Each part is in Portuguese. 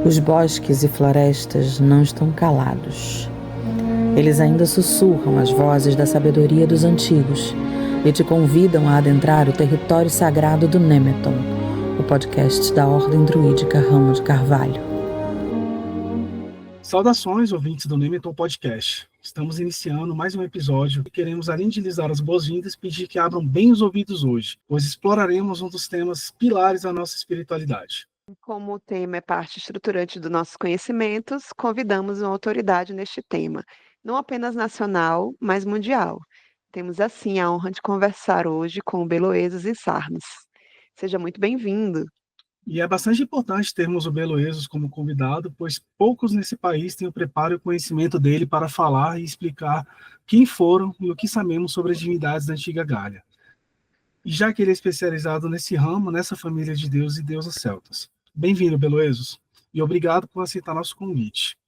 Os bosques e florestas não estão calados. Eles ainda sussurram as vozes da sabedoria dos antigos e te convidam a adentrar o território sagrado do Nemeton, o podcast da Ordem Druídica Ramo de Carvalho. Saudações, ouvintes do Nemeton Podcast. Estamos iniciando mais um episódio e queremos, além de lhes dar as boas-vindas, pedir que abram bem os ouvidos hoje, pois exploraremos um dos temas pilares da nossa espiritualidade. Como o tema é parte estruturante dos nossos conhecimentos, convidamos uma autoridade neste tema, não apenas nacional, mas mundial. Temos, assim, a honra de conversar hoje com o Beloesos e Sarnes. Seja muito bem-vindo. E é bastante importante termos o Beloesos como convidado, pois poucos nesse país têm o preparo e o conhecimento dele para falar e explicar quem foram e o que sabemos sobre as divindades da antiga Gália. E já que ele é especializado nesse ramo, nessa família de deuses e deusas celtas. Bem-vindo, Beloesos, e obrigado por aceitar nosso convite.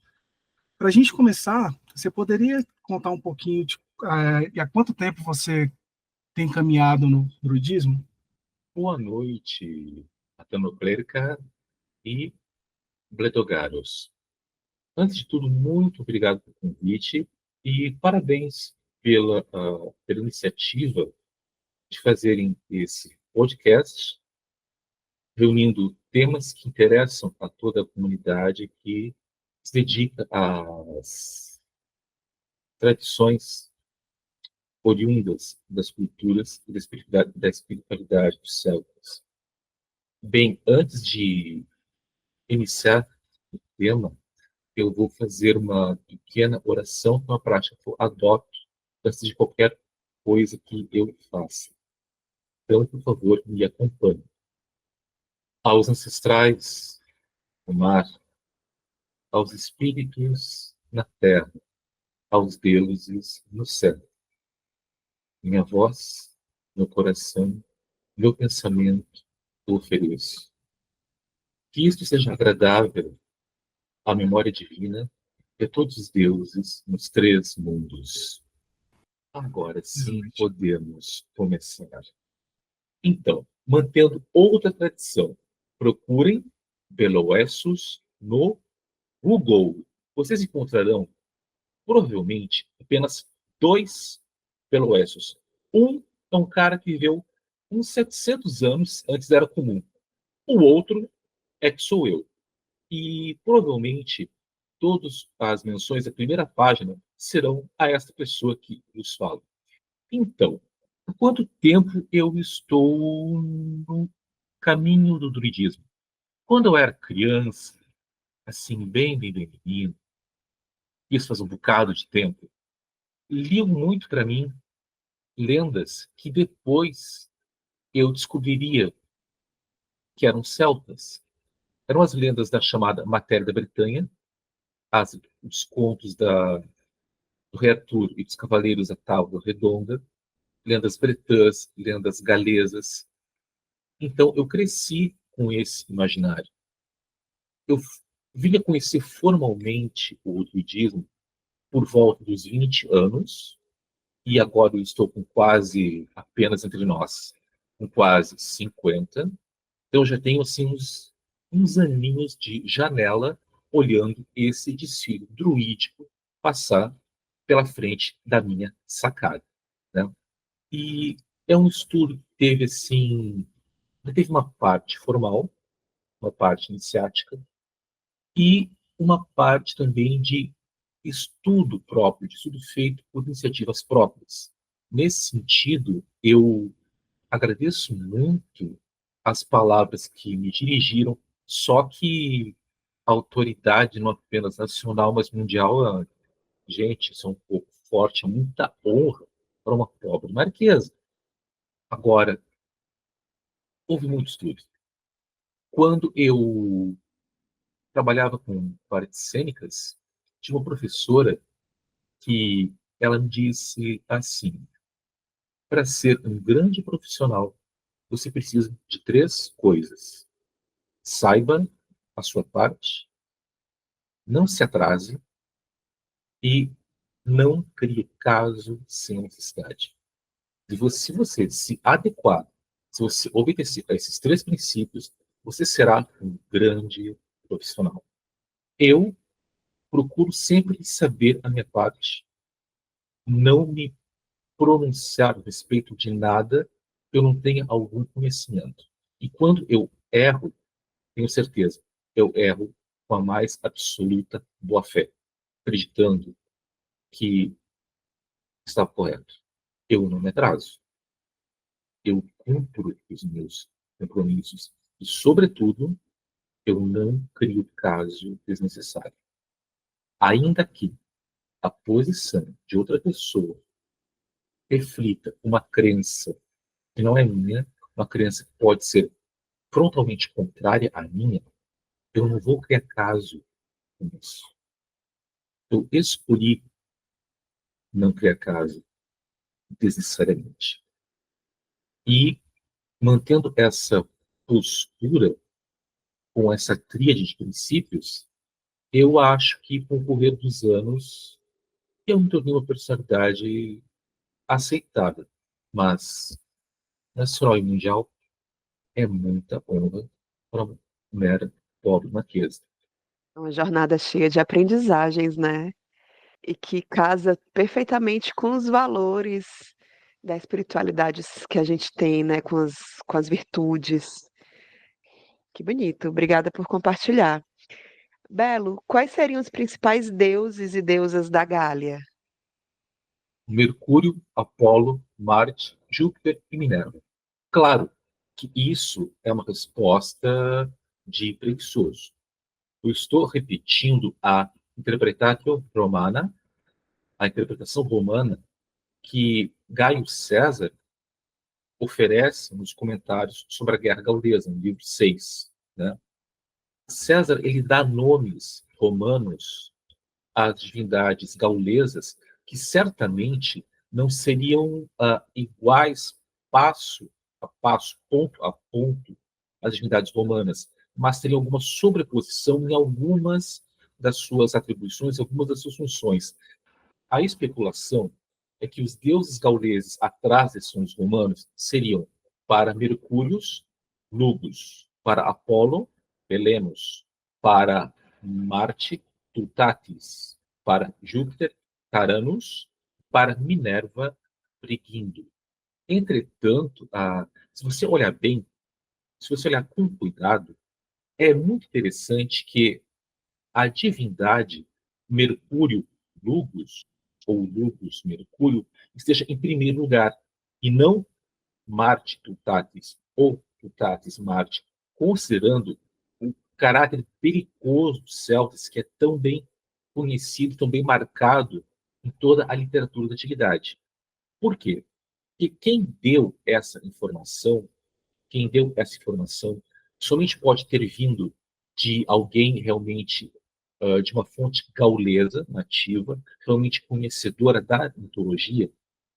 Para a gente começar, você poderia contar um pouquinho de há quanto tempo você tem caminhado no druidismo? Boa noite, Atanoclérica e Bledogaros. Antes de tudo, muito obrigado pelo convite e parabéns pela iniciativa de fazerem esse podcast, reunindo temas que interessam a toda a comunidade que se dedica às tradições oriundas das culturas e da espiritualidade dos celtas. Bem, antes de iniciar o tema, eu vou fazer uma pequena oração, uma prática que eu adoto antes de qualquer coisa que eu faça. Então, por favor, me acompanhe. Aos ancestrais no mar, aos espíritos na terra, aos deuses no céu. Minha voz, meu coração, meu pensamento, eu ofereço. Que isto seja agradável à memória divina de todos os deuses nos três mundos. Agora sim podemos começar. Então, mantendo outra tradição, procurem Beloessos no Google. Vocês encontrarão, provavelmente, apenas dois Beloessos. Um é um cara que viveu uns 700 anos antes era comum. O outro é que sou eu. E provavelmente todas as menções da primeira página serão a esta pessoa que vos falo. Então, há quanto tempo eu estou no caminho do druidismo? Quando eu era criança, assim, bem menino, isso faz um bocado de tempo, liam muito para mim lendas que depois eu descobriria que eram celtas. Eram as lendas da chamada Matéria da Bretanha, os contos do Rei Arthur e dos Cavaleiros da Tábua Redonda, lendas bretãs, lendas galesas. Então, eu cresci com esse imaginário. Eu vim a conhecer formalmente o druidismo por volta dos 20 anos, e agora eu estou com quase, apenas entre nós, com quase 50. Então, eu já tenho assim, uns aninhos de janela olhando esse desfile druídico passar pela frente da minha sacada, né? E é um estudo que teve, assim, teve uma parte formal, uma parte iniciática, e uma parte também de estudo próprio, de estudo feito por iniciativas próprias. Nesse sentido, eu agradeço muito as palavras que me dirigiram, só que a autoridade não apenas nacional, mas mundial, gente, isso é um pouco forte, é muita honra para uma pobre marquesa. Agora, houve muito estudo. Quando eu trabalhava com artes cênicas, tinha uma professora que ela me disse assim: para ser um grande profissional, você precisa de três coisas. Saiba a sua parte, não se atrase e não crie caso sem necessidade. Se você se adequar, se você obedecer a esses três princípios, você será um grande profissional. Eu procuro sempre saber a minha parte, não me pronunciar a respeito de nada que eu não tenha algum conhecimento. E quando eu erro, tenho certeza, eu erro com a mais absoluta boa-fé, acreditando que está correto. Eu não me atraso. Eu cumpro os meus compromissos. E, sobretudo, eu não crio caso desnecessário. Ainda que a posição de outra pessoa reflita uma crença que não é minha, uma crença que pode ser frontalmente contrária à minha, eu não vou criar caso com isso. Eu escolhi não criar caso desnecessariamente. E, mantendo essa postura, com essa tríade de princípios, eu acho que, com o correr dos anos, eu me tornei uma personalidade aceitável. Mas, nacional e mundial, é muita honra para uma mera pobre marquesa. É uma jornada cheia de aprendizagens, né? E que casa perfeitamente com os valores da espiritualidade que a gente tem, né? Com as virtudes. Que bonito. Obrigada por compartilhar. Belo, quais seriam os principais deuses e deusas da Gália? Mercúrio, Apolo, Marte, Júpiter e Minerva. Claro que isso é uma resposta de preguiçoso. Eu estou repetindo a interpretatio romana, a interpretação romana que Gaio César oferece nos comentários sobre a Guerra Gaulesa, no livro 6. Né? César ele dá nomes romanos às divindades gaulesas que certamente não seriam iguais passo a passo, ponto a ponto, às divindades romanas, mas teriam alguma sobreposição em algumas das suas atribuições, algumas das suas funções. A especulação é que os deuses gauleses atrás desses sons romanos seriam para Mercúrios, Lugos, para Apolo, Belemos, para Marte, Tutatis, para Júpiter, Taranos, para Minerva, Brigindo. Entretanto, se você olhar bem, se você olhar com cuidado, é muito interessante que a divindade Mercúrio Lugos, ou Lugos Mercúrio, esteja em primeiro lugar, e não Marte Tutatis ou Tutatis Marte, considerando o caráter perigoso dos celtas, que é tão bem conhecido, tão bem marcado em toda a literatura da antiguidade. Por quê? Porque quem deu essa informação, somente pode ter vindo de alguém realmente, de uma fonte gaulesa, nativa, realmente conhecedora da mitologia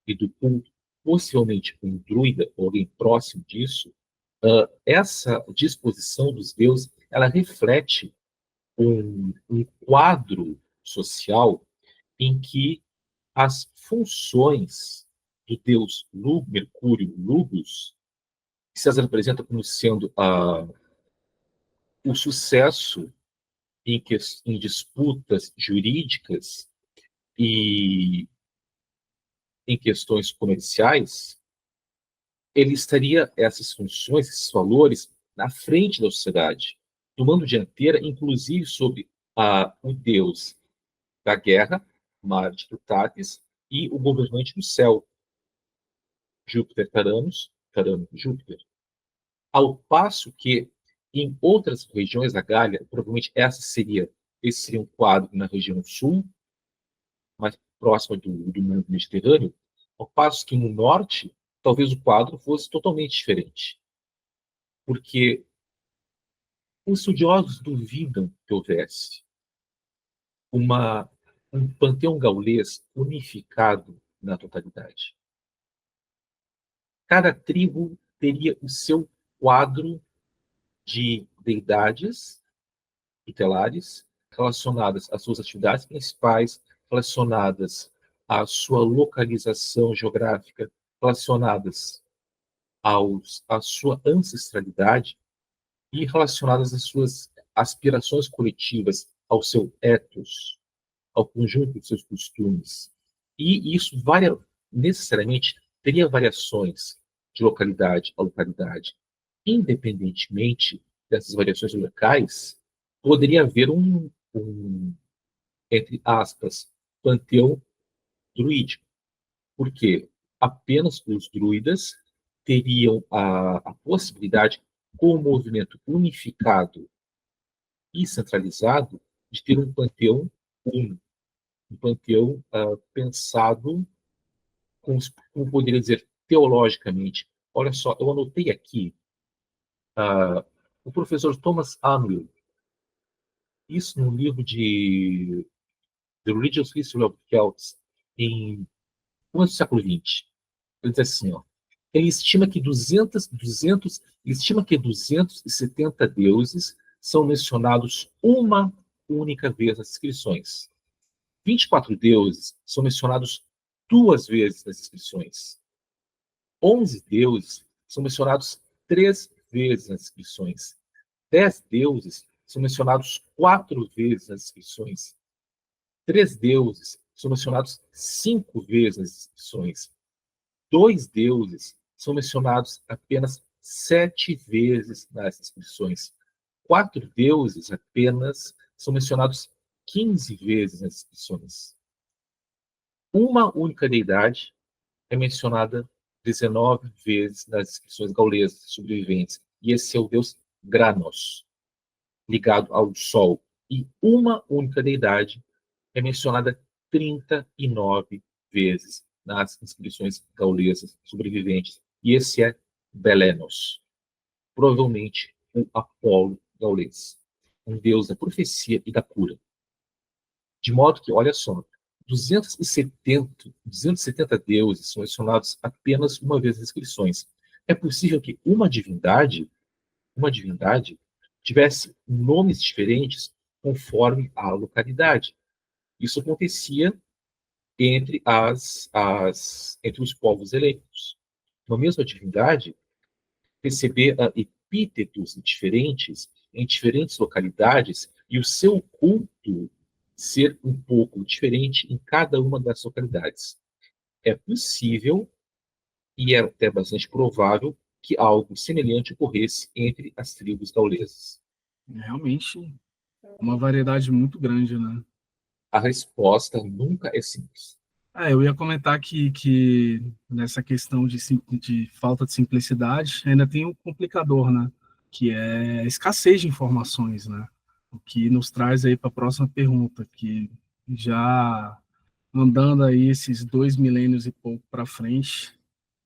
e do culto, possivelmente um druida ou alguém próximo disso. Essa disposição dos deuses, ela reflete um quadro social em que as funções do deus Mercúrio, Lugos, que César apresenta como sendo o sucesso em disputas jurídicas e em questões comerciais, ele estaria essas funções, esses valores, na frente da sociedade, tomando dianteira, inclusive, sobre o deus da guerra, Marte Tutatis, e o governante do céu, Júpiter Taranos, Júpiter. Ao passo que, em outras regiões da Gália, provavelmente esse seria um quadro na região sul, mais próxima do mundo mediterrâneo, ao passo que no norte, talvez o quadro fosse totalmente diferente. Porque os estudiosos duvidam que houvesse um panteão gaulês unificado na totalidade. Cada tribo teria o seu quadro de deidades tutelares relacionadas às suas atividades principais, relacionadas à sua localização geográfica, relacionadas à sua ancestralidade e relacionadas às suas aspirações coletivas ao seu ethos, ao conjunto de seus costumes. E isso necessariamente teria variações de localidade a localidade. Independentemente dessas variações locais, poderia haver entre aspas, panteão druídico. Porque apenas os druidas teriam a possibilidade, com o movimento unificado e centralizado, de ter um panteão único, um panteão pensado, como poderia dizer, teologicamente. Olha só, eu anotei aqui o professor Thomas Arnold, isso no livro de The Religious History of Celts, em começo do século XX. Ele diz assim, ó, ele estima que 270 deuses são mencionados uma única vez nas inscrições. 24 deuses são mencionados 2 vezes nas inscrições. 11 deuses são mencionados 3 vezes nas inscrições. 10 deuses são mencionados 4 vezes nas inscrições. 3 deuses são mencionados 5 vezes nas inscrições. 2 deuses são mencionados apenas 7 vezes nas inscrições. 4 deuses apenas são mencionados 15 vezes nas inscrições. Uma única deidade é mencionada 19 vezes nas inscrições gaulesas sobreviventes. E esse é o deus Granos, ligado ao Sol. E uma única deidade é mencionada 39 vezes nas inscrições gaulesas sobreviventes. E esse é Belenos, provavelmente o Apolo gaulês, um deus da profecia e da cura. De modo que, olha só, 270 deuses são mencionados apenas uma vez nas inscrições. É possível que uma divindade tivesse nomes diferentes conforme a localidade. Isso acontecia entre os povos eleitos. Uma mesma divindade receber epítetos diferentes em diferentes localidades e o seu culto ser um pouco diferente em cada uma das localidades. É possível, e é até bastante provável, que algo semelhante ocorresse entre as tribos gaulesas. Realmente, uma variedade muito grande, né? A resposta nunca é simples. Eu ia comentar que nessa questão de falta de simplicidade, ainda tem um complicador, né? Que é a escassez de informações, né? O que nos traz aí para a próxima pergunta, que já andando aí esses 2 milênios e pouco para frente,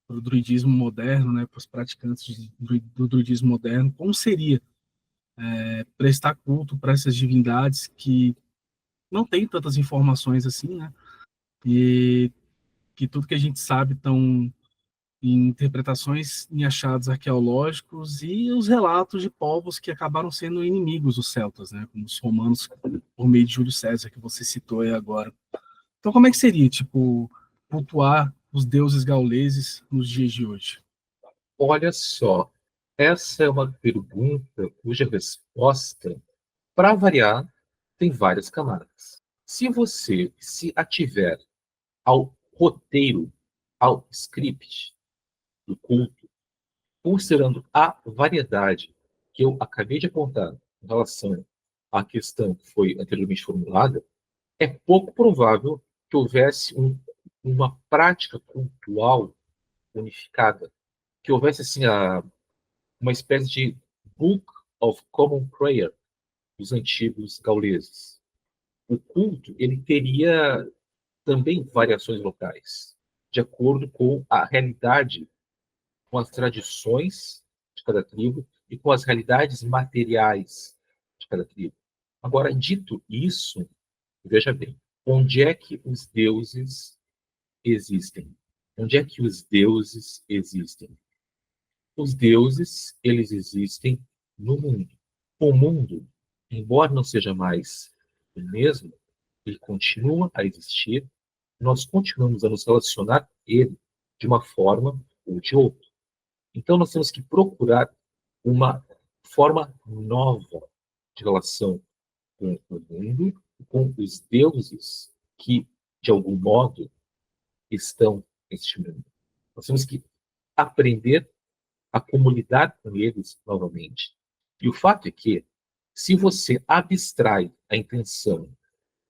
para o druidismo moderno, né? Para os praticantes do druidismo moderno, como seria prestar culto para essas divindades que não têm tantas informações assim, né? E que tudo que a gente sabe estão em interpretações em achados arqueológicos e os relatos de povos que acabaram sendo inimigos dos celtas, né, como os romanos por meio de Júlio César, que você citou aí agora. Então, como é que seria, tipo, cultuar os deuses gauleses nos dias de hoje? Olha só, essa é uma pergunta cuja resposta, para variar, tem várias camadas. Se você se ativer ao roteiro, ao script do culto, considerando a variedade que eu acabei de apontar em relação à questão que foi anteriormente formulada, é pouco provável que houvesse uma prática cultural unificada, que houvesse assim uma espécie de Book of Common Prayer dos antigos gauleses. O culto ele teria também variações locais, de acordo com a realidade, com as tradições de cada tribo e com as realidades materiais de cada tribo. Agora, dito isso, veja bem, onde é que os deuses existem? Onde é que os deuses existem? Os deuses, eles existem no mundo. O mundo, embora não seja mais o mesmo, ele continua a existir. Nós continuamos a nos relacionar a ele de uma forma ou de outra. Então, nós temos que procurar uma forma nova de relação com o mundo, com os deuses que, de algum modo, estão neste mundo. Nós temos que aprender a como lidar com eles novamente. E o fato é que, se você abstrai a intenção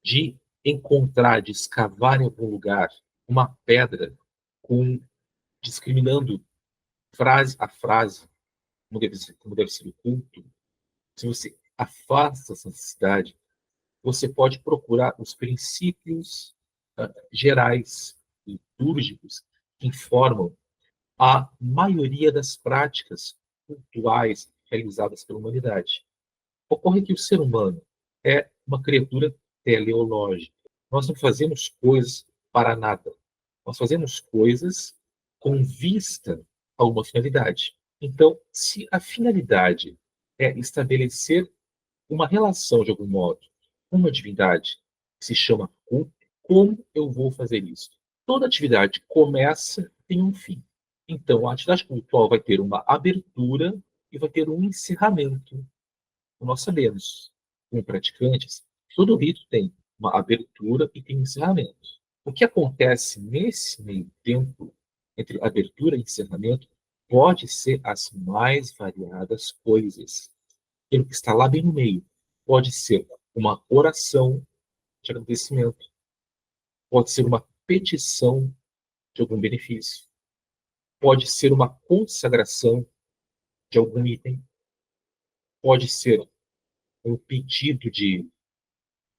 de encontrar, de escavar em algum lugar uma pedra com discriminando frase a frase, como deve ser o culto, se você afasta essa necessidade, você pode procurar os princípios gerais, litúrgicos, que informam a maioria das práticas cultuais realizadas pela humanidade. Ocorre que o ser humano é uma criatura teleológica. Nós não fazemos coisas para nada. Nós fazemos coisas com vista a uma finalidade. Então, se a finalidade é estabelecer uma relação, de algum modo, com uma divindade que se chama culto, como eu vou fazer isso? Toda atividade começa e tem um fim. Então, a atividade cultural vai ter uma abertura e vai ter um encerramento. Nós sabemos, como praticantes, todo rito tem uma abertura e tem um encerramento. O que acontece nesse meio tempo, entre abertura e encerramento, pode ser as mais variadas coisas. Aquilo que está lá bem no meio pode ser uma oração de agradecimento, pode ser uma petição de algum benefício, pode ser uma consagração de algum item, pode ser um pedido de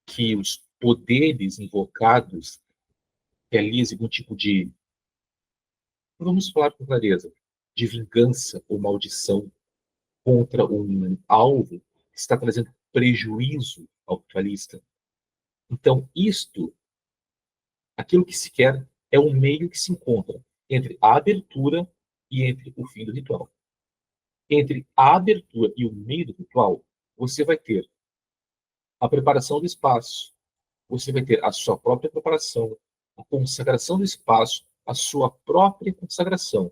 que os poderes invocados realizem algum tipo de, vamos falar com clareza, de vingança ou maldição contra um alvo que está trazendo prejuízo ao ritualista. Então, aquilo que se quer é um meio que se encontra entre a abertura e entre o fim do ritual. Entre a abertura e o meio do ritual, você vai ter a preparação do espaço, você vai ter a sua própria preparação, a consagração do espaço, a sua própria consagração.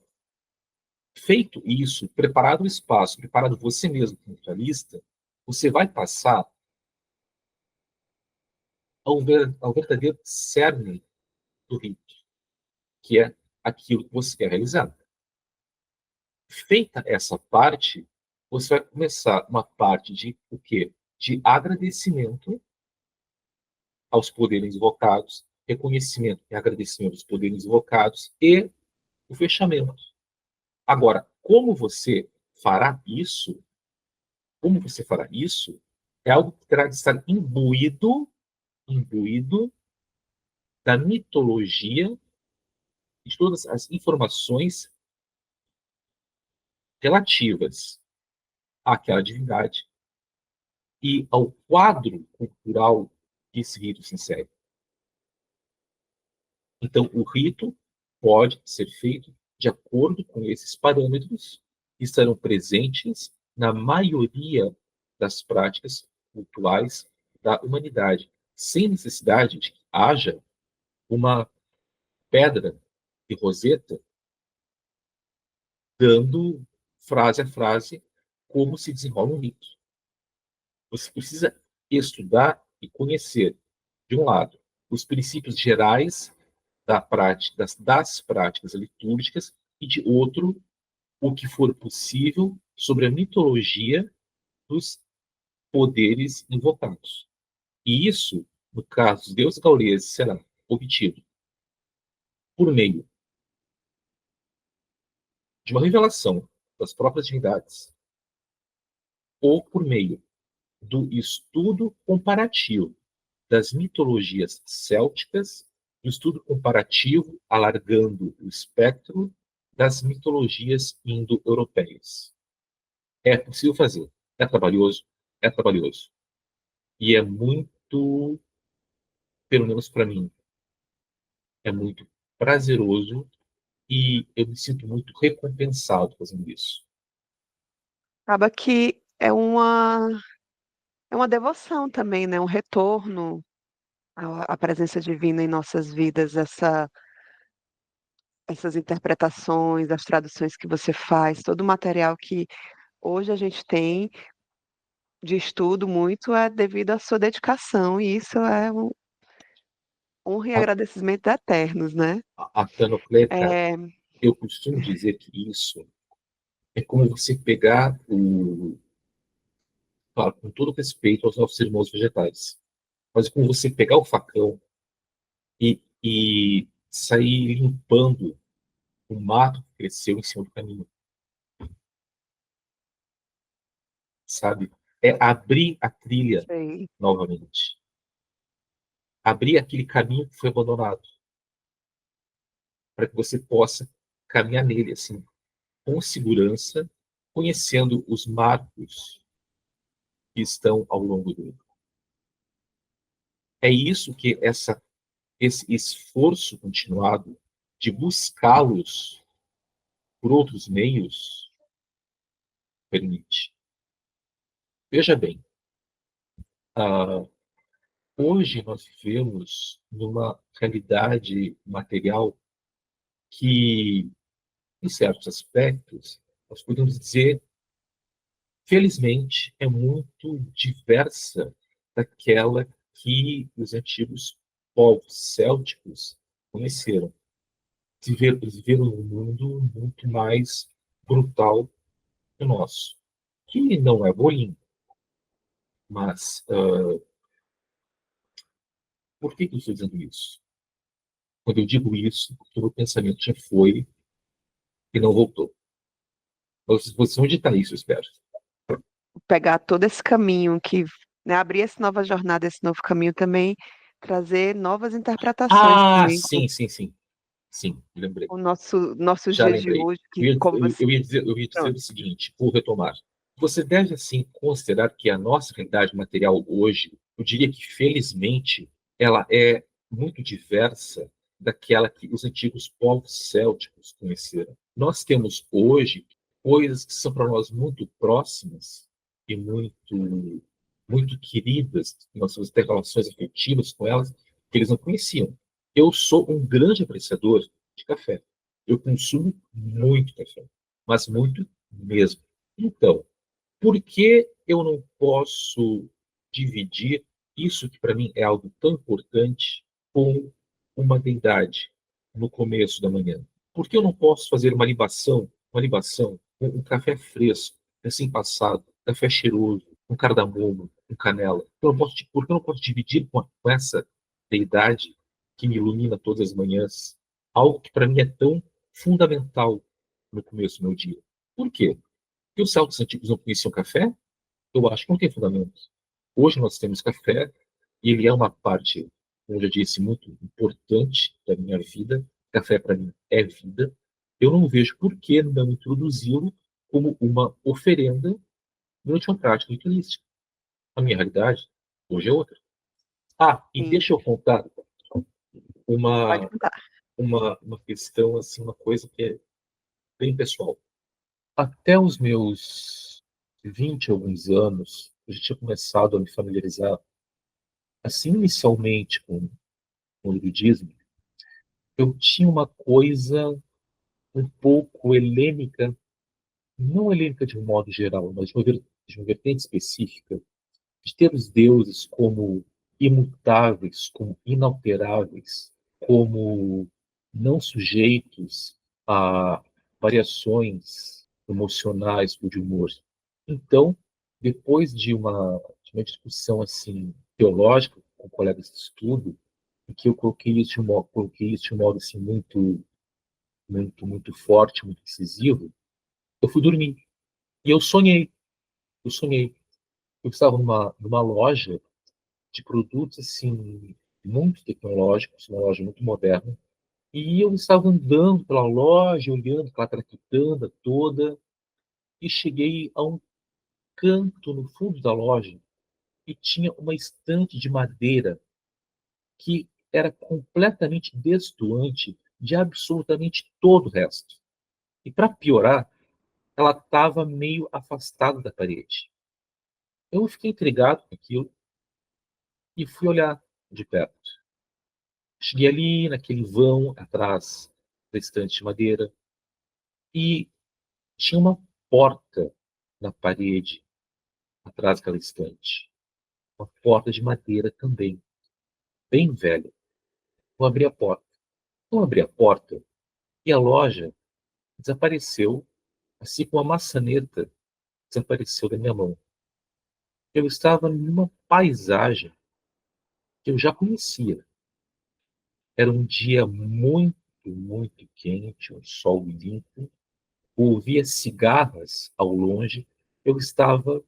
Feito isso, preparado o espaço, preparado você mesmo como ritualista, você vai passar ao verdadeiro cerne do rito, que é aquilo que você quer realizar. Feita essa parte, você vai começar uma parte de o quê? De agradecimento aos poderes invocados, reconhecimento e agradecimento aos poderes invocados e o fechamento. Agora, como você fará isso? Como você fará isso? É algo que terá de estar imbuído da mitologia e de todas as informações relativas àquela divindade e ao quadro cultural que esse rito se insere. Então, o rito pode ser feito de acordo com esses parâmetros que estarão presentes na maioria das práticas culturais da humanidade, sem necessidade de que haja uma pedra de Roseta dando frase a frase como se desenrola um rito. Você precisa estudar e conhecer, de um lado, os princípios gerais das práticas litúrgicas e, de outro, o que for possível sobre a mitologia dos poderes invocados. E isso, no caso dos deuses gauleses, será obtido por meio de uma revelação das próprias divindades ou por meio do estudo comparativo das mitologias célticas, do estudo comparativo alargando o espectro das mitologias indo-europeias. É possível fazer. É trabalhoso? É trabalhoso. E é muito, pelo menos para mim, é muito prazeroso e eu me sinto muito recompensado fazendo isso. Acaba que é uma devoção também, né? Um retorno à presença divina em nossas vidas, essas interpretações, as traduções que você faz, todo o material que hoje a gente tem de estudo muito é devido à sua dedicação, e isso é honra e A, agradecimento eternos, né? a canocleta, É, eu costumo dizer que isso é como você pegar claro, com todo respeito aos nossos irmãos vegetais, mas é como você pegar o facão e sair limpando o mato que cresceu em cima do caminho, sabe? É abrir a trilha sei. novamente. Abrir aquele caminho que foi abandonado, para que você possa caminhar nele, assim, com segurança, conhecendo os marcos que estão ao longo dele. É isso que esse esforço continuado de buscá-los por outros meios permite. Veja bem, ah, hoje nós vivemos numa realidade material que, em certos aspectos, nós podemos dizer, felizmente, é muito diversa daquela que os antigos povos célticos conheceram. Eles viveram um mundo muito mais brutal que o nosso, que não é bolinho, mas por que eu estou dizendo isso? Quando eu digo isso, porque o meu pensamento já foi e não voltou. Você onde está isso, eu espero. Pegar todo esse caminho que, né, abrir essa nova jornada, esse novo caminho também, trazer novas interpretações Ah, também com sim, sim, sim. Sim, lembrei. o nossos Já dias de lembrei. hoje, que como você. Eu ia dizer Pronto. o seguinte, vou retomar. Você deve, assim, considerar que a nossa realidade material hoje, eu diria que, felizmente, ela é muito diversa daquela que os antigos povos célticos conheceram. Nós temos hoje coisas que são para nós muito próximas e muito queridas, nós temos até relações afetivas com elas, que eles não conheciam. Eu sou um grande apreciador de café. Eu consumo muito café, mas muito mesmo. Então, por que eu não posso dividir isso que para mim é algo tão importante com uma deidade no começo da manhã? Por que eu não posso fazer uma libação, um café fresco, recém-passado, café cheiroso, um cardamomo, um canela? Por que eu não posso dividir com essa deidade que me ilumina todas as manhãs algo que para mim é tão fundamental no começo do meu dia? Por quê? Porque os celtas antigos não conheciam café? Eu acho que não tem fundamento. Hoje nós temos café e ele é uma parte, como eu já disse, muito importante da minha vida. Café para mim é vida. Eu não vejo por que não introduzi-lo como uma oferenda durante uma prática ritualística. A minha realidade hoje é outra. Ah, e Sim, deixa eu contar pode uma, contar. uma questão, assim, uma coisa que é bem pessoal. Até os meus 20 e alguns anos, eu já tinha começado a me familiarizar, assim, inicialmente com o budismo. Eu tinha uma coisa um pouco helênica, não helênica de um modo geral, mas de uma vertente específica, de ter os deuses como imutáveis, como inalteráveis, como não sujeitos a variações emocionais ou de humor. Então, depois de uma discussão assim teológica com colegas de estudo, em que eu coloquei isso de um modo assim muito forte, muito decisivo, eu fui dormir e eu sonhei, eu estava numa loja de produtos assim muito tecnológicos, uma loja muito moderna, e eu estava andando pela loja, olhando aquela traquitanda toda, e cheguei a um canto no fundo da loja e tinha uma estante de madeira que era completamente destoante de absolutamente todo o resto. E para piorar, ela estava meio afastada da parede. Eu fiquei intrigado com aquilo e fui olhar de perto. Cheguei ali naquele vão atrás da estante de madeira e tinha uma porta na parede atrás daquela estante. Uma porta de madeira também, bem velha. Eu abri a porta. Eu abri a porta e a loja desapareceu, assim como a maçaneta desapareceu da minha mão. Eu estava numa paisagem que eu já conhecia. Era um dia muito, muito quente, um sol limpo. Ouvia cigarras ao longe. Eu estava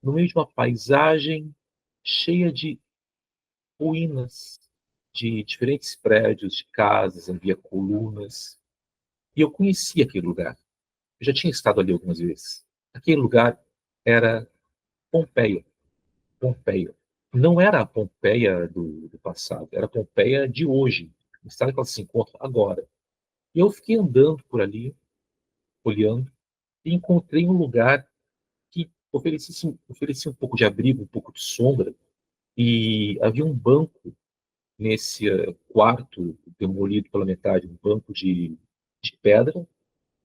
no meio de uma paisagem cheia de ruínas, de diferentes prédios, de casas, havia colunas. E eu conhecia aquele lugar. Eu já tinha estado ali algumas vezes. Aquele lugar era Pompeia. Pompeia. Não era a Pompeia do passado, era a Pompeia de hoje, o estado que ela se encontra agora. E eu fiquei andando por ali, olhando, e encontrei um lugar que oferecia um pouco de abrigo, um pouco de sombra, e havia um banco nesse quarto demolido pela metade, um banco de pedra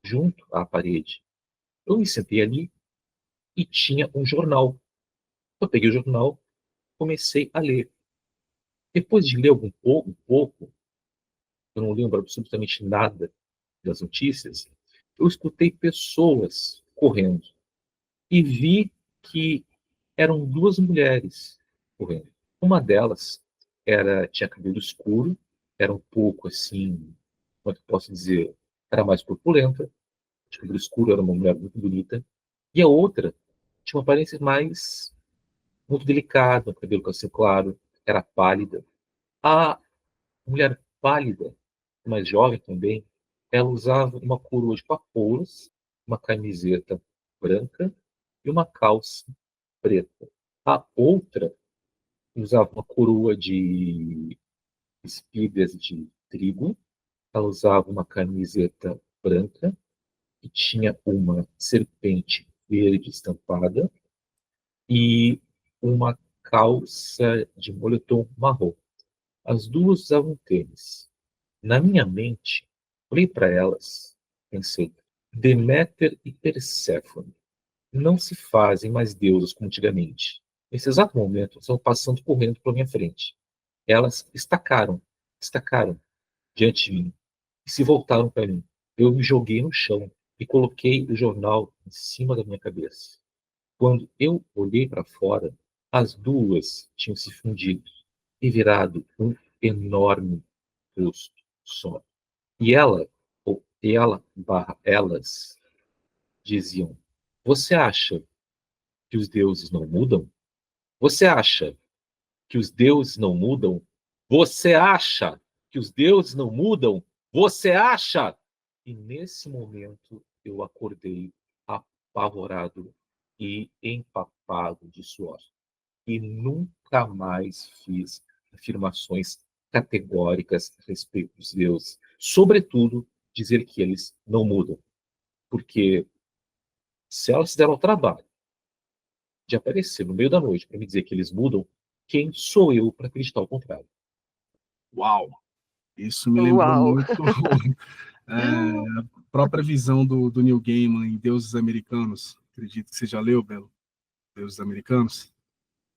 junto à parede. Eu me sentei ali e tinha um jornal. Eu peguei o jornal, comecei a ler. Depois de ler um pouco, eu não lembro absolutamente nada das notícias, eu escutei pessoas correndo e vi que eram duas mulheres correndo. Uma delas tinha cabelo escuro, era um pouco assim, como é que eu posso dizer, era mais corpulenta, de cabelo escuro, era uma mulher muito bonita, e a outra tinha uma aparência mais muito delicada, um cabelo assim claro, era pálida. A mulher pálida, mais jovem também, ela usava uma coroa de papoulas, uma camiseta branca e uma calça preta. A outra usava uma coroa de espigas de trigo, ela usava uma camiseta branca que tinha uma serpente verde estampada e uma calça de moletom marrom. As duas usavam tênis. Na minha mente, olhei para elas, pensei, Deméter e Perséfone não se fazem mais deusas como antigamente. Nesse exato momento, estão passando correndo pela minha frente. Elas estacaram diante de mim e se voltaram para mim. Eu me joguei no chão e coloquei o jornal em cima da minha cabeça. Quando eu olhei para fora, as duas tinham se fundido e virado um enorme rosto só. E ela, ou ela barra elas, diziam: Você acha que os deuses não mudam? Você acha que os deuses não mudam? Você acha que os deuses não mudam? Você acha? E nesse momento eu acordei apavorado e empapado de suor. E nunca mais fiz afirmações categóricas a respeito dos deuses. Sobretudo, dizer que eles não mudam. Porque se elas se deram ao trabalho de aparecer no meio da noite para me dizer que eles mudam, quem sou eu para acreditar o contrário? Uau! Isso me lembrou Uau! muito a própria visão do Neil Gaiman em Deuses Americanos. Acredito que você já leu, Belo? Deuses Americanos?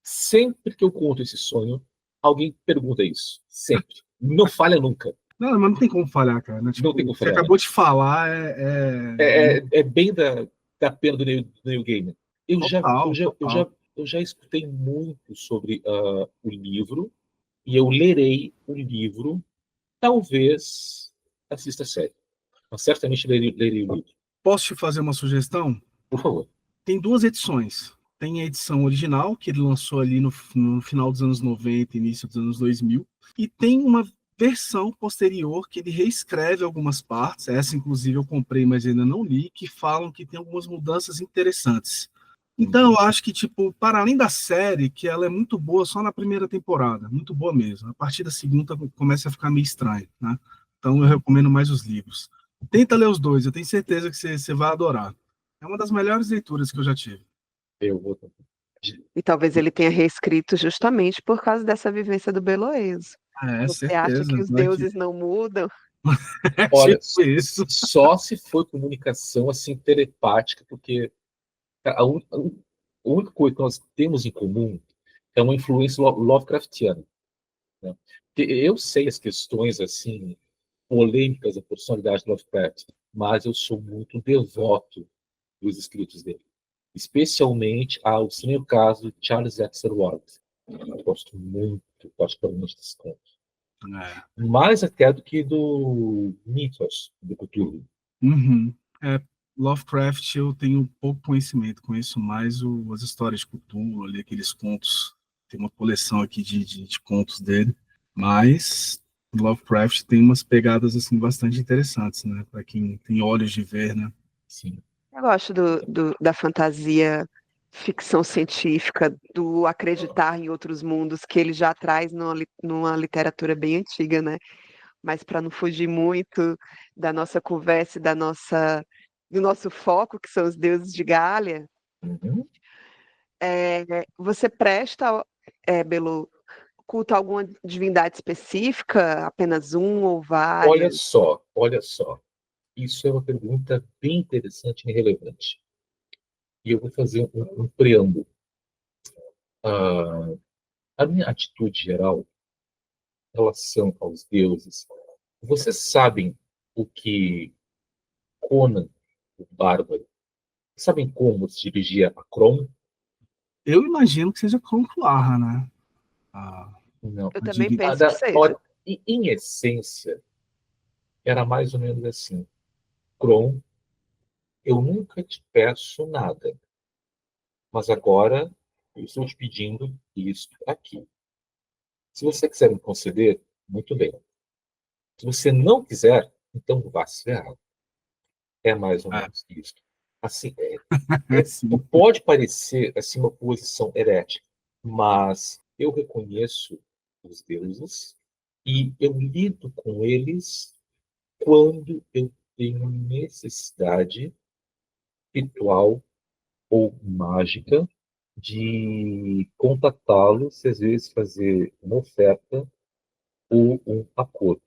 Sempre que eu conto esse sonho, alguém pergunta isso. Sempre. Não falha nunca. Não, mas não tem como falhar, cara. Né? Tipo, Não tem como você falhar. acabou de falar, É bem da pena do Neil Gaiman. total. Eu já escutei muito sobre o livro e eu lerei o livro. Talvez assista a série. Mas certamente lerei o livro. Posso te fazer uma sugestão? Por favor. Tem duas edições. Tem a edição original, que ele lançou ali no final dos anos 90, início dos anos 2000, e tem uma versão posterior que ele reescreve algumas partes, essa inclusive eu comprei, mas ainda não li, que falam que tem algumas mudanças interessantes. Então eu acho que, tipo, para além da série, que ela é muito boa só na primeira temporada, muito boa mesmo. A partir da segunda começa a ficar meio estranho, né? Então eu recomendo mais os livros. Tenta ler os dois, eu tenho certeza que você vai adorar. É uma das melhores leituras que eu já tive. Eu vou. E talvez ele tenha reescrito justamente por causa dessa vivência do Beloeso. Você acha Certeza. que os Né, deuses não mudam? é Olha, tipo isso. só se foi comunicação assim telepática, porque a única coisa que nós temos em comum é uma influência Lovecraftiana, né? Eu sei as questões assim polêmicas da personalidade de Lovecraft, mas eu sou muito devoto dos escritos dele, especialmente ao estranho caso de Charles Dexter Ward. Eu gosto muito, particularmente desse conto. É. Mais até do que do Mythos, do Cthulhu. Uhum. Lovecraft eu tenho pouco conhecimento, conheço mais as histórias de Cthulhu, ali, aqueles contos, tem uma coleção aqui de contos dele, mas Lovecraft tem umas pegadas assim bastante interessantes, né, para quem tem olhos de ver, né. Sim. Eu gosto da fantasia, ficção científica, do acreditar em outros mundos que ele já traz numa literatura bem antiga, né? Mas para não fugir muito da nossa conversa e do nosso foco, que são os deuses de Gália, Uhum. você presta, Belo, culto a alguma divindade específica, apenas um ou Olha várias? só, olha só. Isso é uma pergunta bem interessante e relevante. E eu vou fazer um preâmbulo. Ah, a minha atitude geral em relação aos deuses. Vocês sabem o que Conan, o Bárbaro, sabem como se dirigia a Kron? Eu imagino que seja Concluarra, né. Ah, Não. Eu também diria, penso que seja. Olha, em essência, era mais ou menos assim. Kron, eu nunca te peço nada, mas agora eu estou te pedindo isto aqui. Se você quiser me conceder, muito bem. Se você não quiser, então vá se ferrar. É mais ou é, menos isso. Assim, sim. pode parecer assim uma posição herética, mas eu reconheço os deuses e eu lido com eles quando eu tenho necessidade ritual ou mágica de contatá-los, e às vezes fazer uma oferta ou um acordo.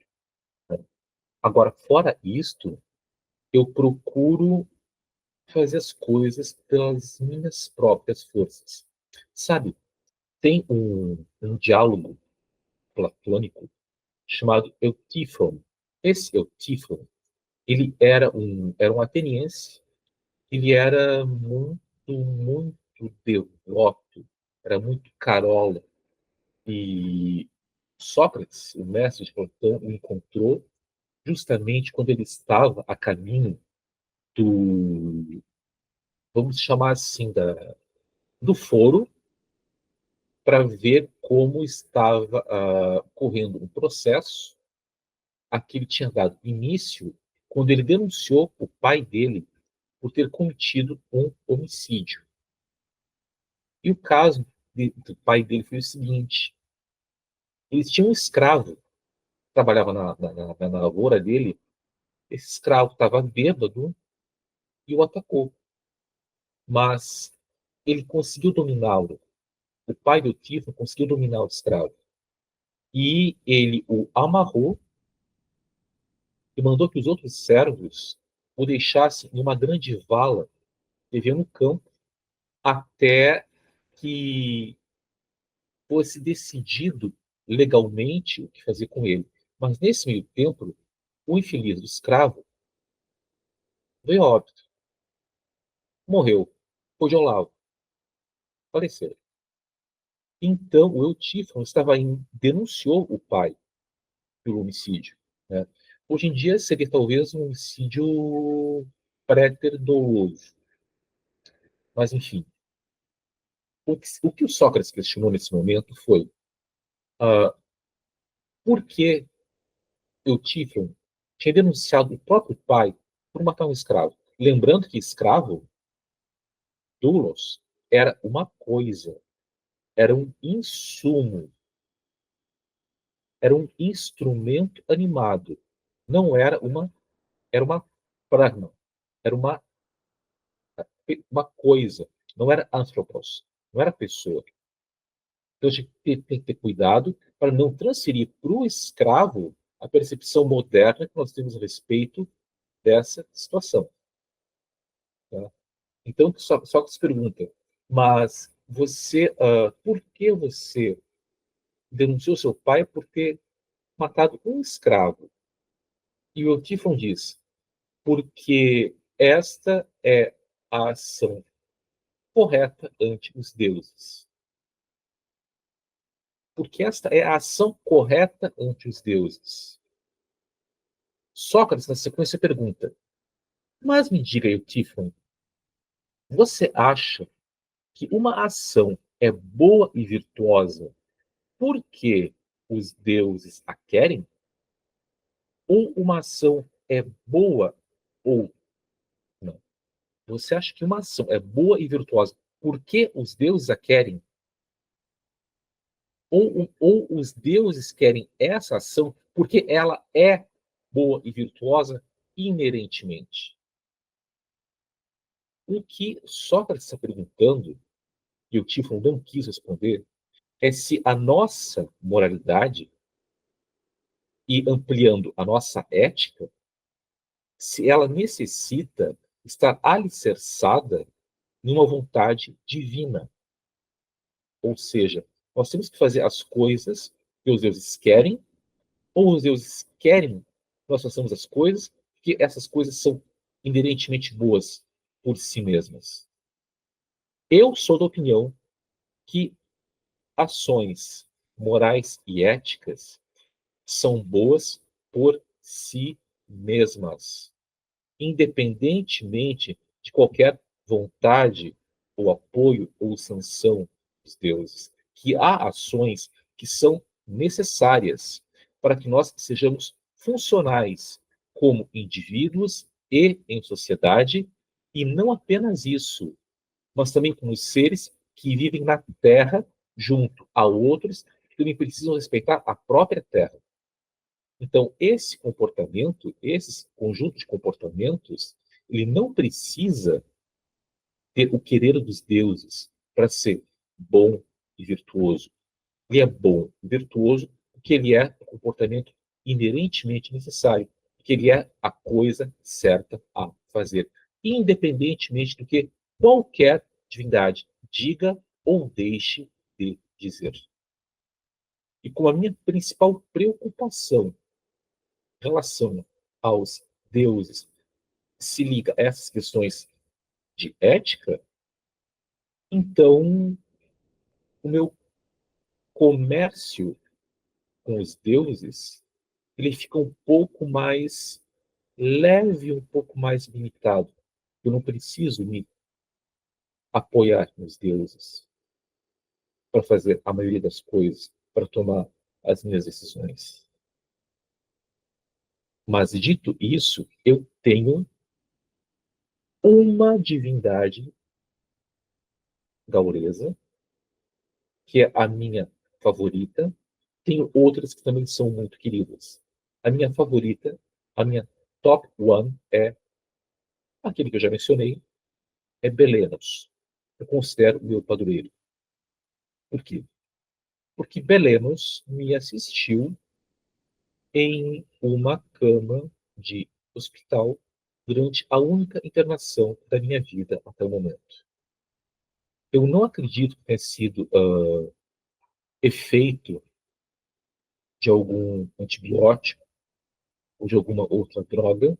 Agora, fora isto, eu procuro fazer as coisas pelas minhas próprias forças. Sabe, tem um diálogo platônico chamado Eutífron. Esse Eutífron, ele era um ateniense, ele era muito devoto, era muito carola. E Sócrates, o mestre de Platão, o encontrou justamente quando ele estava a caminho do, vamos chamar assim, do foro, para ver como estava correndo um processo a que ele tinha dado início quando ele denunciou o pai dele por ter cometido um homicídio. E o caso do pai dele foi o seguinte: eles tinham um escravo que trabalhava na lavoura dele. Esse escravo estava bêbado e o atacou, mas ele conseguiu dominá-lo. O pai do Tifo conseguiu dominar o escravo e ele o amarrou e mandou que os outros servos o deixassem em uma grande vala que havia no campo até que fosse decidido legalmente o que fazer com ele. Mas nesse meio tempo, o infeliz do escravo veio a óbito, morreu, foi de Olavo, faleceu. Então o Eutífron estava denunciou o pai pelo homicídio, né? Hoje em dia seria talvez um homicídio pré-doloso, mas enfim. O que o Sócrates questionou nesse momento foi por que Eutífron tinha denunciado o próprio pai por matar um escravo. Lembrando que escravo, doulos, era uma coisa, era um insumo, era um instrumento animado. Não era era uma pragma, era uma coisa, não era anthropos, não era pessoa. Então a gente tem que ter cuidado para não transferir para o escravo a percepção moderna que nós temos a respeito dessa situação. Tá? Então, só que se pergunta, Mas você, por que você denunciou seu pai por ter matado um escravo? E o Tifon diz, porque esta é a ação correta ante os deuses. Porque esta é a ação correta ante os deuses. Sócrates, na sequência, pergunta, mas me diga, Eutífon, você acha que uma ação é boa e virtuosa porque os deuses a querem? Ou uma ação é boa ou não? Você acha que uma ação é boa e virtuosa porque os deuses a querem? Ou os deuses querem essa ação porque ela é boa e virtuosa inerentemente? O que Sócrates está perguntando, e o Tifon não quis responder, é se a nossa moralidade, e ampliando a nossa ética, se ela necessita estar alicerçada numa vontade divina. Ou seja, nós temos que fazer as coisas que os deuses querem, ou os deuses querem que nós façamos as coisas, porque essas coisas são inerentemente boas por si mesmas. Eu sou da opinião que ações morais e éticas são boas por si mesmas, independentemente de qualquer vontade ou apoio ou sanção dos deuses. Que há ações que são necessárias para que nós sejamos funcionais como indivíduos e em sociedade, e não apenas isso, mas também como seres que vivem na Terra junto a outros que também precisam respeitar a própria Terra. Então, esse comportamento, esse conjunto de comportamentos, ele não precisa ter o querer dos deuses para ser bom e virtuoso. Ele é bom e virtuoso porque ele é o comportamento inerentemente necessário, porque ele é a coisa certa a fazer, independentemente do que qualquer divindade diga ou deixe de dizer. E como a minha principal preocupação em relação aos deuses se liga a essas questões de ética, então o meu comércio com os deuses ele fica um pouco mais leve, um pouco mais limitado. Eu não preciso me apoiar nos deuses para fazer a maioria das coisas, para tomar as minhas decisões. Mas, dito isso, eu tenho uma divindade gauresa, que é a minha favorita. Tenho outras que também são muito queridas. A minha favorita, a minha top one é aquele que eu já mencionei, é Belenos. Eu considero o meu padroeiro. Por quê? Porque Belenos me assistiu em uma cama de hospital durante a única internação da minha vida até o momento. Eu não acredito que tenha sido efeito de algum antibiótico ou de alguma outra droga,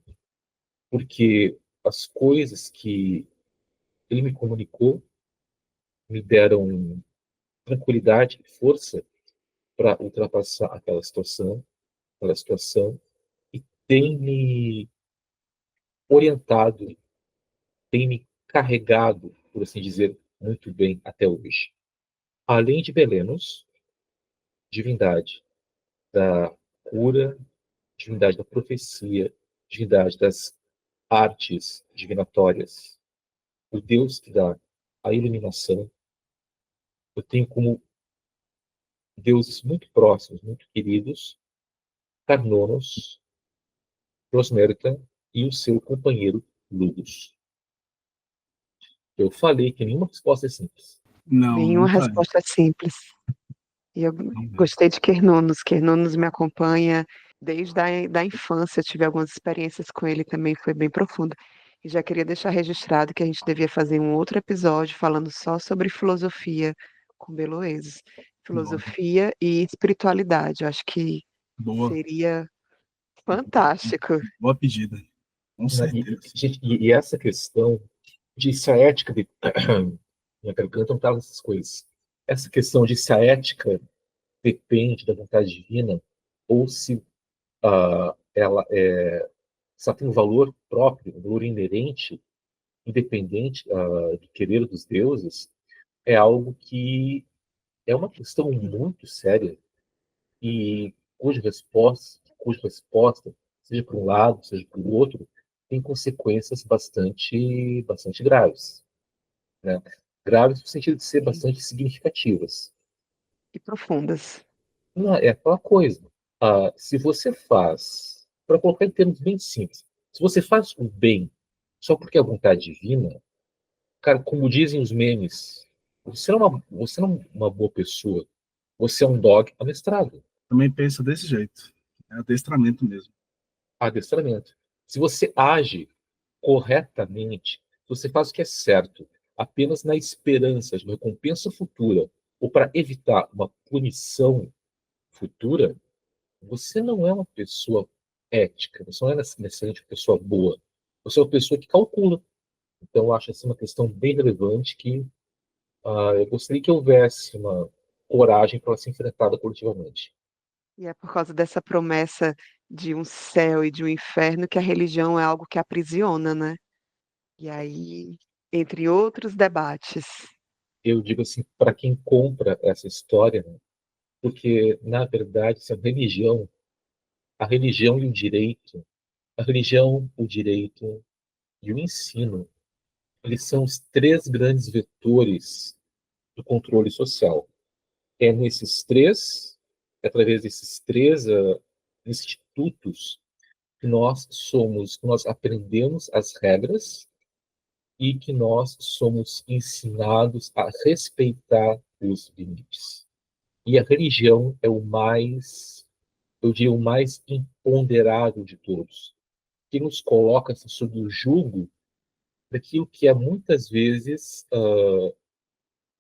porque as coisas que ele me comunicou me deram tranquilidade e força para ultrapassar aquela situação, e tem me orientado, tem me carregado, por assim dizer, muito bem até hoje. Além de Belenos, divindade da cura, divindade da profecia, divindade das artes divinatórias, o Deus que dá a iluminação. Eu tenho como deuses muito próximos, muito queridos, Carnonos, Prosmerta e o seu companheiro Ludus. Eu falei que nenhuma resposta é simples. Não, Nenhuma nunca é. resposta simples. E eu Não é. gostei de Quernonos. Quernonos me acompanha desde a da infância. Tive algumas experiências com ele também, foi bem profunda. E já queria deixar registrado que a gente devia fazer um outro episódio falando só sobre filosofia com Beloesos. Boa, Filosofia e espiritualidade. Eu acho que boa, seria fantástico. boa pedida, com certeza. Gente, e essa questão de se a ética de... Minha garganta não estava essas coisas. Essa questão de se a ética depende da vontade divina ou se ela só tem um valor próprio, um valor inerente, independente do querer dos deuses, é algo que é uma questão muito séria e cuja resposta, seja para um lado, seja para o outro, tem consequências bastante graves, né? Graves no sentido de ser bastante significativas. E profundas. Não, é aquela coisa. Se você faz, para colocar em termos bem simples, se você faz o bem só porque é vontade divina, cara, como dizem os memes, você não é uma boa pessoa, você é um dog amestrado. Também penso desse jeito. É adestramento mesmo. Adestramento. Se você age corretamente, se você faz o que é certo, apenas na esperança de uma recompensa futura, ou para evitar uma punição futura, você não é uma pessoa ética, você não é necessariamente uma pessoa boa. Você é uma pessoa que calcula. Então, eu acho essa uma questão bem relevante que eu gostaria que houvesse uma coragem para ela ser enfrentada coletivamente. E é por causa dessa promessa de um céu e de um inferno que a religião é algo que aprisiona, né? E aí, entre outros debates. Eu digo assim, para quem compra essa história, né, porque, na verdade, se a religião e o direito, a religião, o direito e o ensino, eles são os três grandes vetores do controle social. É nesses três, é através desses três institutos que nós aprendemos as regras e que nós somos ensinados a respeitar os limites. E a religião é o mais, eu diria, o mais imponderável de todos, que nos coloca sob o jugo daquilo que é muitas vezes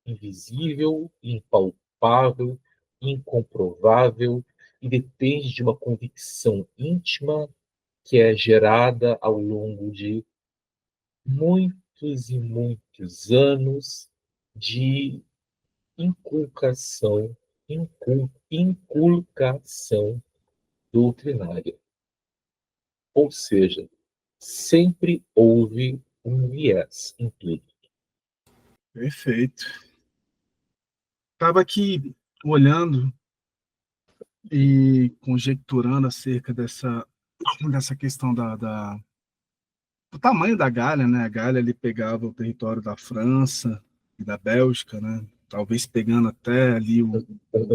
invisível, impalpável, incomprovável e depende de uma convicção íntima que é gerada ao longo de muitos e muitos anos de inculcação, inculcação doutrinária. Ou seja, sempre houve um viés em tudo. Perfeito. Estava aqui olhando e conjecturando acerca dessa questão do tamanho da Gália, né? A Gália ele pegava o território da França e da Bélgica, né? Talvez pegando até ali Um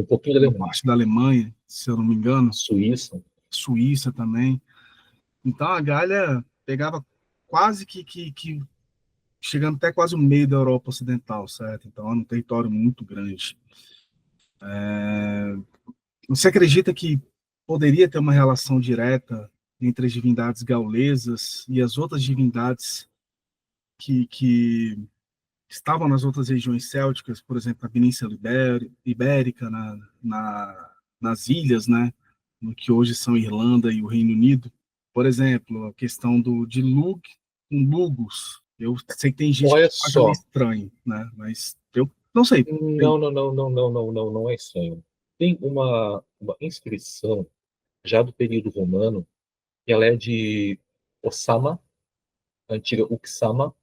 pouquinho da uma Alemanha, parte da Alemanha, se eu não me engano, Suíça, Suíça também. Então a Gália pegava quase que chegando até quase o meio da Europa Ocidental, certo? Então é um território muito grande. Você acredita que poderia ter uma relação direta entre as divindades gaulesas e as outras divindades que estavam nas outras regiões célticas, por exemplo, na Península Ibérica, nas ilhas, né, no que hoje são Irlanda e o Reino Unido? Por exemplo, a questão de Lug com Lugus. Eu sei que tem gente olha que acha meio só. estranho, né? Mas eu não sei. Não é estranho. Tem uma inscrição já do período romano, que ela é de Osama, a antiga Uxama,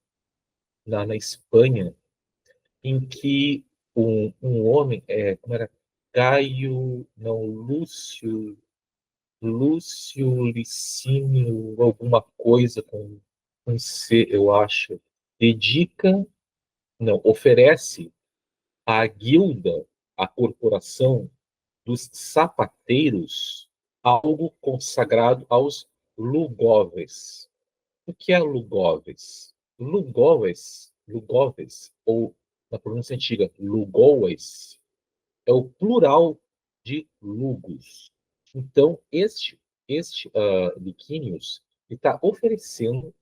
na Espanha, em que um homem, como era? Gaio, não, Lúcio Licínio, alguma coisa com C, eu acho, dedica, não, oferece à guilda, à corporação dos sapateiros, algo consagrado aos lugoves. O que é lugoves? Lugoves, ou na pronúncia antiga, lugoes, é o plural de lugos. Então, este Licínios, Ele está oferecendo,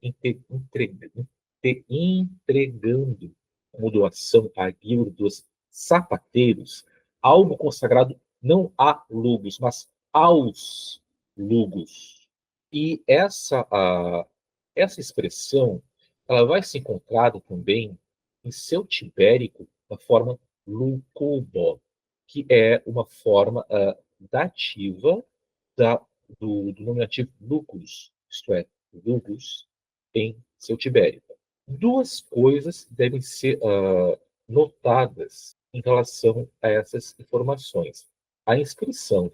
entregando como doação à guilda dos sapateiros algo consagrado não a Lugos, mas aos Lugos. E essa expressão ela vai ser encontrada também em seu tibérico da forma lucubo, que é uma forma dativa do nominativo lucus, isto é, lugos, em seu tibérico. Duas coisas devem ser notadas em relação a essas informações. A inscrição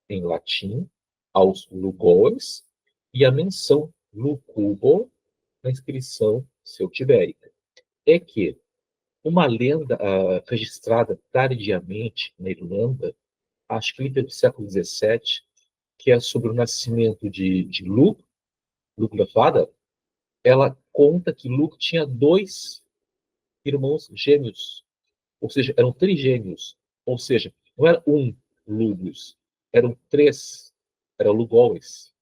em latim aos lugos e a menção lucubo na inscrição seu tibérica. É que uma lenda registrada tardiamente na Irlanda, acho que do século XVII, que é sobre o nascimento de Luke Lefada, ela conta que Luke tinha 2 irmãos gêmeos, ou seja, eram trigêmeos, ou seja, não era um Lugus, eram 3, eram Lugoes.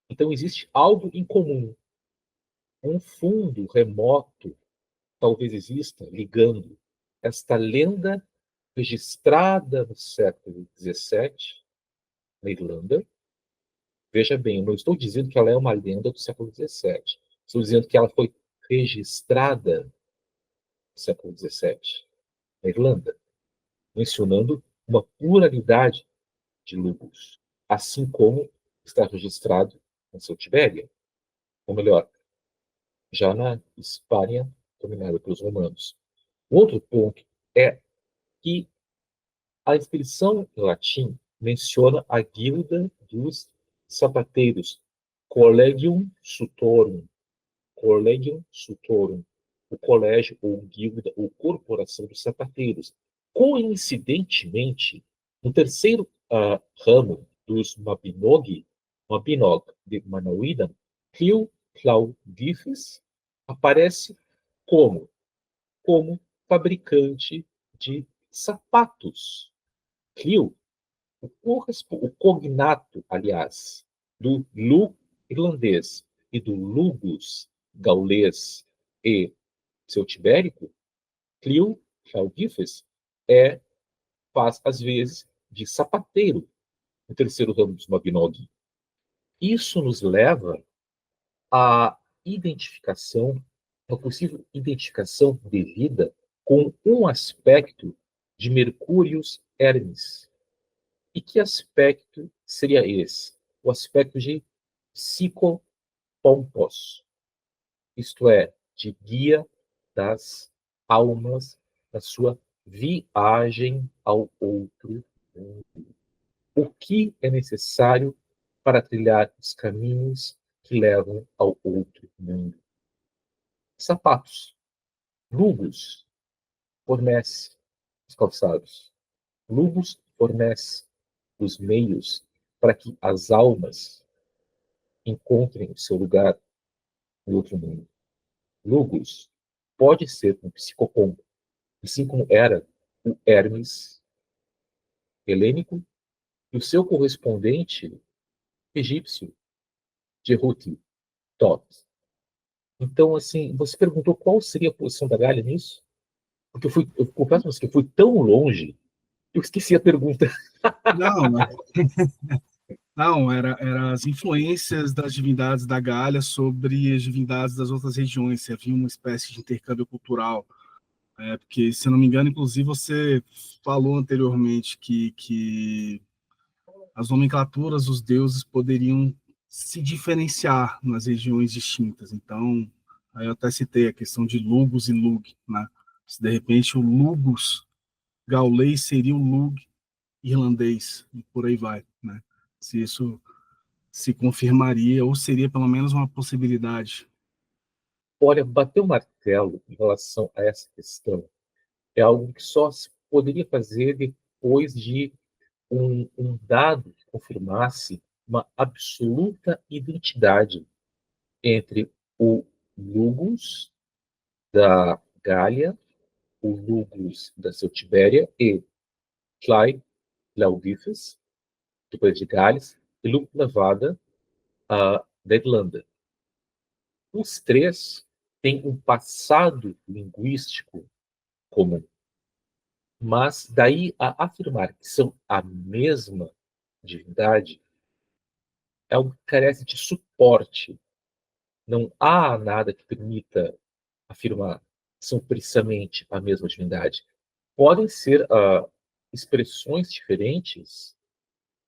Então existe algo em comum, um fundo remoto, talvez exista, ligando esta lenda registrada no século XVII, na Irlanda. Veja bem, eu não estou dizendo que ela é uma lenda do século XVII. Estou dizendo que ela foi registrada no século XVII, na Irlanda, mencionando uma pluralidade de lugos, assim como está registrado em seu Tibéria, ou melhor, já na Espanha, dominada pelos romanos. O outro ponto é que a inscrição em latim menciona a guilda dos sapateiros, Collegium Sutorum, o colégio ou guilda ou corporação dos sapateiros. Coincidentemente, no terceiro ramo dos Mabinogi de Manawyddan, Rio Claudifes aparece como fabricante de sapatos. Rio, o cognato, aliás, do Lug irlandês e do Lugus gaulês e seu tibérico, Claudifes, faz, às vezes, de sapateiro no terceiro ramo dos Mabinogi. Isso nos leva à identificação, a possível identificação devida com um aspecto de Mercúrius Hermes. E que aspecto seria esse? O aspecto de psicopompos, isto é, de guia das almas na sua viagem ao outro mundo. O que é necessário para trilhar os caminhos que levam ao outro mundo? Sapatos. Lugos fornece os calçados. Lugos fornece os meios para que as almas encontrem o seu lugar no outro mundo. Lugos pode ser um psicopompo, assim como era o Hermes helênico e o seu correspondente egípcio, Jehuti, Tot. Então, assim, você perguntou qual seria a posição da Gália nisso? Porque eu confesso que eu fui tão longe que eu esqueci a pergunta. Não, não, era as influências das divindades da Gália sobre as divindades das outras regiões, se havia uma espécie de intercâmbio cultural. Porque, se eu não me engano, inclusive você falou anteriormente que as nomenclaturas dos deuses poderiam se diferenciar nas regiões distintas. Então, aí eu até citei a questão de Lugos e Lug, né? Se de repente o Lugus gaulês seria o Lug irlandês, e por aí vai, né? Se isso se confirmaria, ou seria pelo menos uma possibilidade. Olha, bater o martelo em relação a essa questão é algo que só se poderia fazer depois de um dado que confirmasse uma absoluta identidade entre o Lugus da Gália, o Lugus da Celtibéria e Claudifes, depois de Gales, e Lugo Levada, da Irlanda. Os três têm um passado linguístico comum, mas daí a afirmar que são a mesma divindade é algo que carece de suporte. Não há nada que permita afirmar que são precisamente a mesma divindade. Podem ser expressões diferentes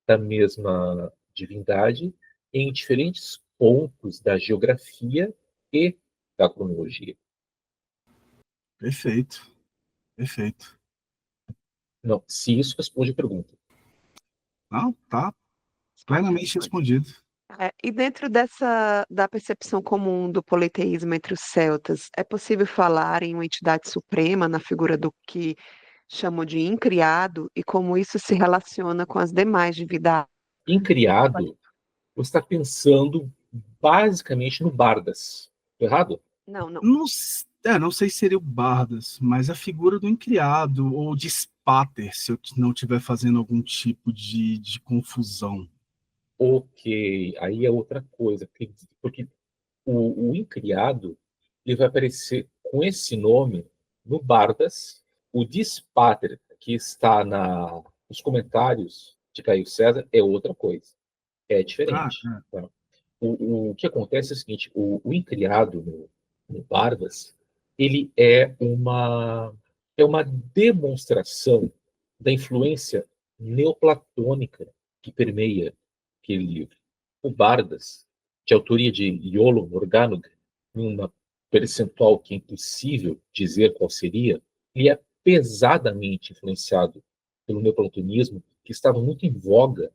da mesma divindade em diferentes pontos da geografia e da cronologia. Perfeito, perfeito. Não, se isso responde a pergunta. Não, tá plenamente respondido. E dentro da percepção comum do politeísmo entre os celtas, é possível falar em uma entidade suprema na figura do que chamam de incriado e como isso se relaciona com as demais divindades? Incriado, você está pensando basicamente no Bardas. Estou errado? Não, não. Não sei se seria o Bardas, mas a figura do Incriado ou de Spater, se eu não estiver fazendo algum tipo de confusão. Ok, aí é outra coisa. Porque o Incriado ele vai aparecer com esse nome no Bardas. O Dispater, que está nos comentários de Caio César, é outra coisa. É Ah, diferente. Tá? O que acontece é o seguinte: o Incriado no Bardas, ele é uma demonstração da influência neoplatônica que permeia aquele livro. O Bardas, de autoria de Iolo Morganwg, numa percentual que é impossível dizer qual seria, ele é pesadamente influenciado pelo neoplatonismo, que estava muito em voga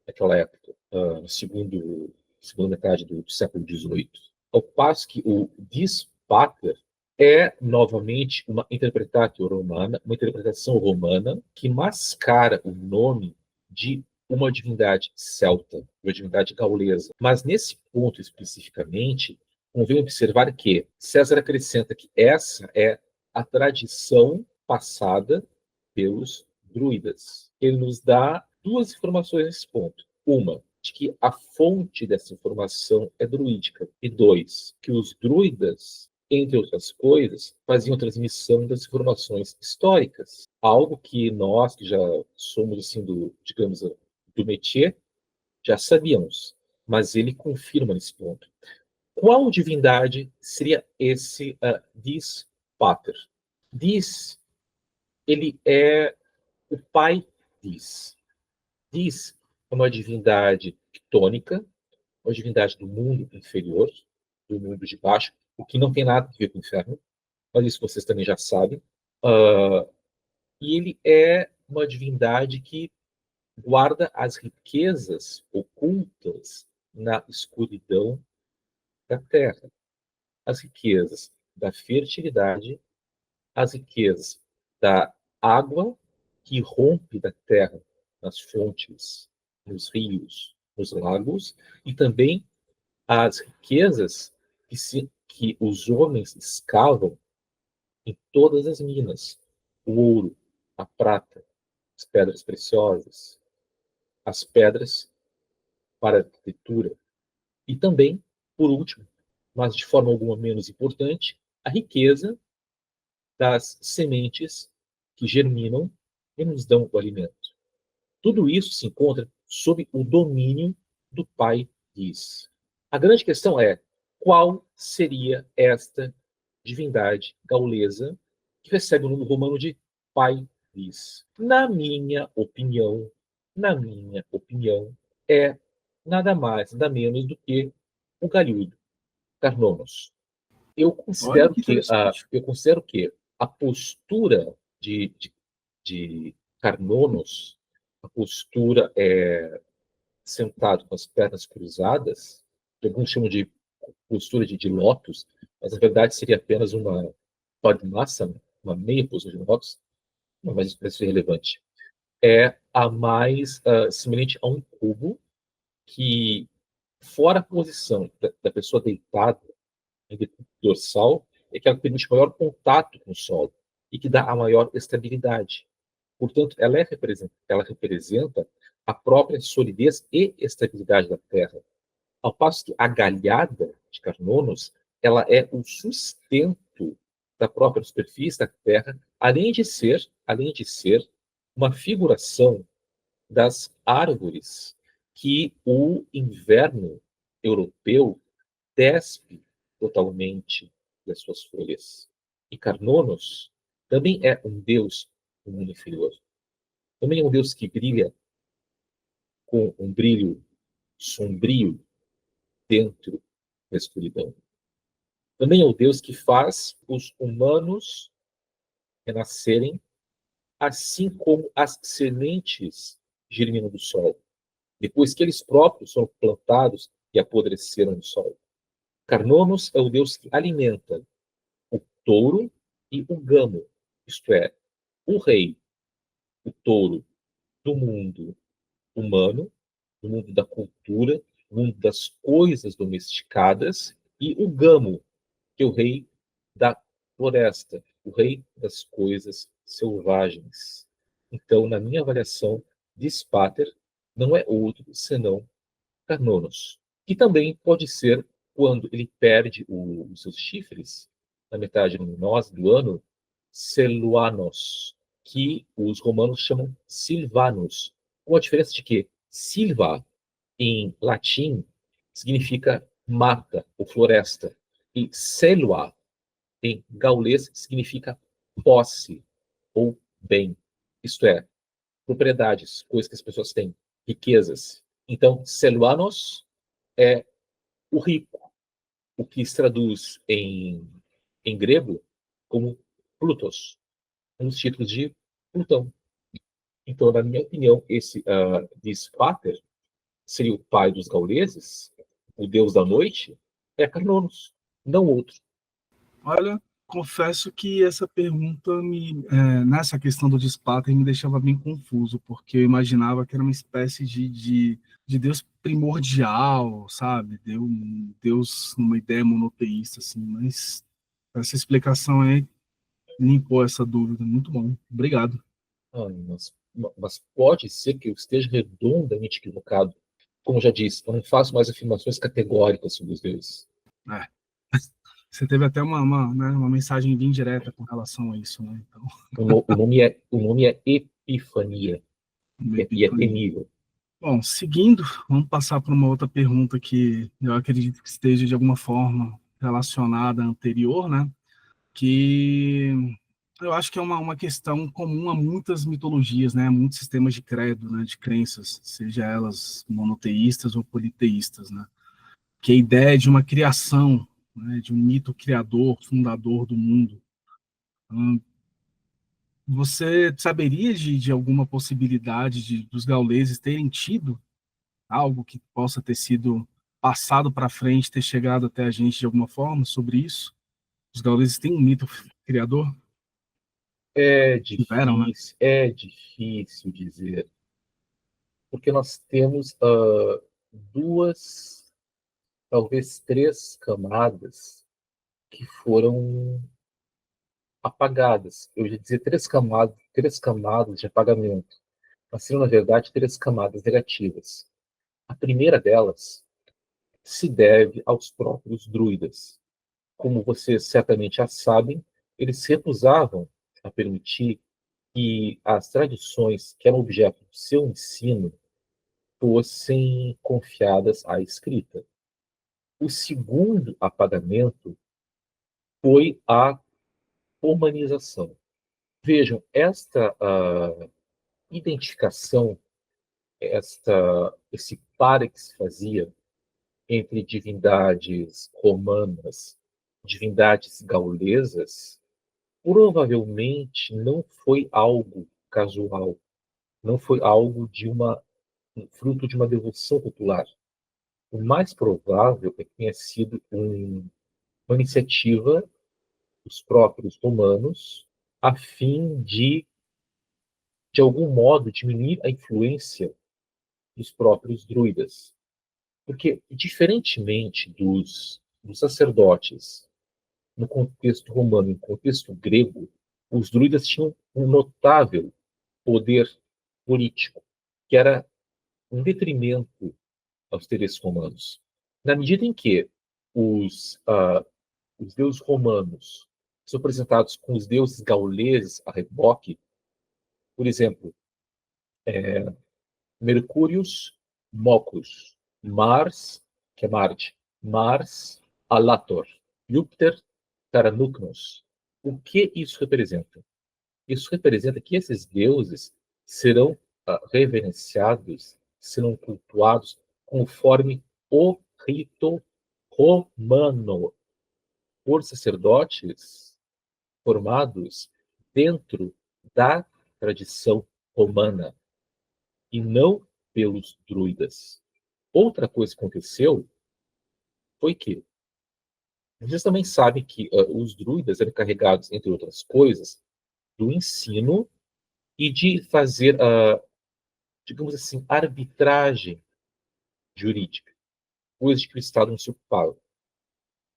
naquela época, no segunda metade do século XVIII. Ao passo que o Dies Pater é, novamente, uma interpretatio romana, uma interpretação romana que mascara o nome de uma divindade celta, uma divindade gaulesa. Mas, nesse ponto especificamente, convém observar que César acrescenta que essa é a tradição passada pelos druidas. Ele nos dá duas informações nesse ponto. Uma, de que a fonte dessa informação é druídica. E dois, que os druidas, entre outras coisas, faziam transmissão das informações históricas. Algo que nós, que já somos, assim, digamos, do métier, já sabíamos. Mas ele confirma nesse ponto. Qual divindade seria esse Dis Pater? Dis, ele é o pai Dis. Dis é uma divindade tônica, uma divindade do mundo inferior, do mundo de baixo, o que não tem nada a ver com o inferno, mas isso vocês também já sabem. E ele é uma divindade que guarda as riquezas ocultas na escuridão da terra. As riquezas da fertilidade, as riquezas da água que rompe da terra nas fontes, nos rios, nos lagos, e também as riquezas que os homens escavam em todas as minas: o ouro, a prata, as pedras preciosas, as pedras para a arquitetura, e também, por último, mas de forma alguma menos importante, a riqueza das sementes que germinam e nos dão o alimento. Tudo isso se encontra sob o domínio do pai Dis. A grande questão é: qual seria esta divindade gaulesa que recebe o nome romano de pai Dis? Na minha opinião, é nada mais, nada menos do que o Galhudo, Carnonos. Eu Olha considero que que interessante. a postura de Carnonos, a postura sentado com as pernas cruzadas, que alguns chamam de postura de lótus, mas na verdade seria apenas uma padmasana, uma meia postura de lótus, não, mas isso é irrelevante. É a mais semelhante a um cubo que, fora a posição da pessoa deitada, em decúbito dorsal, é que ela permite maior contato com o solo e que dá a maior estabilidade. Portanto, ela representa a própria solidez e estabilidade da Terra. Ao passo que a galhada de Carnonos, ela é o sustento da própria superfície da Terra, além de ser uma figuração das árvores que o inverno europeu despe totalmente das suas folhas. E Carnonos também é um deus do mundo inferior. Também é um deus que brilha com um brilho sombrio dentro da escuridão. Também é o Deus que faz os humanos renascerem, assim como as sementes germinam do sol, depois que eles próprios foram plantados e apodreceram no sol. Carnonos é o Deus que alimenta o touro e o gamo, isto é, o rei, o touro do mundo humano, do mundo da cultura, do mundo das coisas domesticadas, e o gamo, que é o rei da floresta, o rei das coisas selvagens. Então, na minha avaliação, Dispater não é outro senão Carnonos, que também pode ser, quando ele perde os seus chifres, na metade luminosa do ano, Seluanos, que os romanos chamam Silvanus, com a diferença de que Silva, em latim, significa mata ou floresta, e Selva, em gaulês, significa posse ou bem, isto é, propriedades, coisas que as pessoas têm, riquezas. Então, Selvanos é o rico, o que se traduz em grego como Plutos, um dos títulos de Plutão. Então, na minha opinião, esse Dispater seria o pai dos gauleses, o deus da noite, é Carnonos, não outro. Olha, confesso que essa pergunta nessa questão do Dispater me deixava bem confuso, porque eu imaginava que era uma espécie de Deus primordial, sabe? Deus numa ideia monoteísta, assim, mas essa explicação aí limpou essa dúvida. Muito bom. Obrigado. Mas pode ser que eu esteja redondamente equivocado. Como eu já disse, eu não faço mais afirmações categóricas sobre os deuses. É. Você teve até uma mensagem bem direta com relação a isso, né? Então, O nome é Epifania, meio e é epifania. temível. Bom, seguindo, vamos passar para uma outra pergunta que eu acredito que esteja de alguma forma relacionada à anterior, né? Que eu acho que é uma questão comum a muitas mitologias, né? A muitos sistemas de credo, né? De crenças, seja elas monoteístas ou politeístas, né? Que é a ideia de uma criação, né? De um mito criador, fundador do mundo. Você saberia de alguma possibilidade dos gauleses terem tido algo que possa ter sido passado para frente, ter chegado até a gente de alguma forma sobre isso? Os gauleses têm um mito criador? Tiveram, né? É difícil dizer, porque nós temos duas, talvez três camadas que foram apagadas. Eu ia dizer três camadas de apagamento, mas seriam, na verdade, três camadas negativas. A primeira delas se deve aos próprios druidas. Como vocês certamente já sabem, eles se recusavam a permitir que as tradições que eram objeto do seu ensino fossem confiadas à escrita. O segundo apagamento foi a humanização. Vejam, esta identificação, esse pare que se fazia entre divindades romanas, divindades gaulesas, provavelmente não foi algo casual, não foi algo fruto de uma devoção popular. O mais provável é que tenha sido uma iniciativa dos próprios romanos a fim de algum modo, diminuir a influência dos próprios druidas. Porque, diferentemente dos sacerdotes no contexto romano e no contexto grego, os druidas tinham um notável poder político, que era um detrimento aos interesses romanos. Na medida em que os deuses romanos são apresentados com os deuses gauleses a reboque, por exemplo, Mercúrios, Mocus, Mars, que é Marte, Mars, Alator, Júpiter, Taranucnos. O que isso representa? Isso representa que esses deuses serão reverenciados, serão cultuados conforme o rito romano, por sacerdotes formados dentro da tradição romana e não pelos druidas. Outra coisa que aconteceu foi que vocês também sabem que os druidas eram carregados, entre outras coisas, do ensino e de fazer, digamos assim, arbitragem jurídica, coisas que o Estado não se ocupava.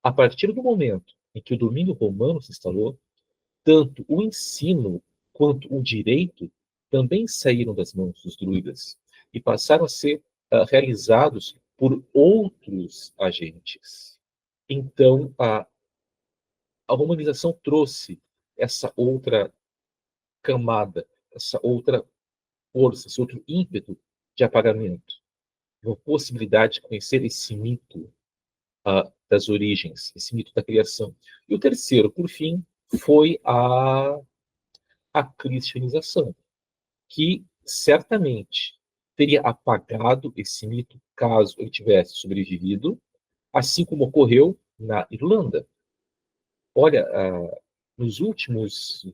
A partir do momento em que o domínio romano se instalou, tanto o ensino quanto o direito também saíram das mãos dos druidas e passaram a ser realizados por outros agentes. Então, a romanização trouxe essa outra camada, essa outra força, esse outro ímpeto de apagamento, uma possibilidade de conhecer esse mito das origens, esse mito da criação. E o terceiro, por fim, foi a cristianização, que certamente teria apagado esse mito caso ele tivesse sobrevivido, assim como ocorreu na Irlanda. Olha, nos últimos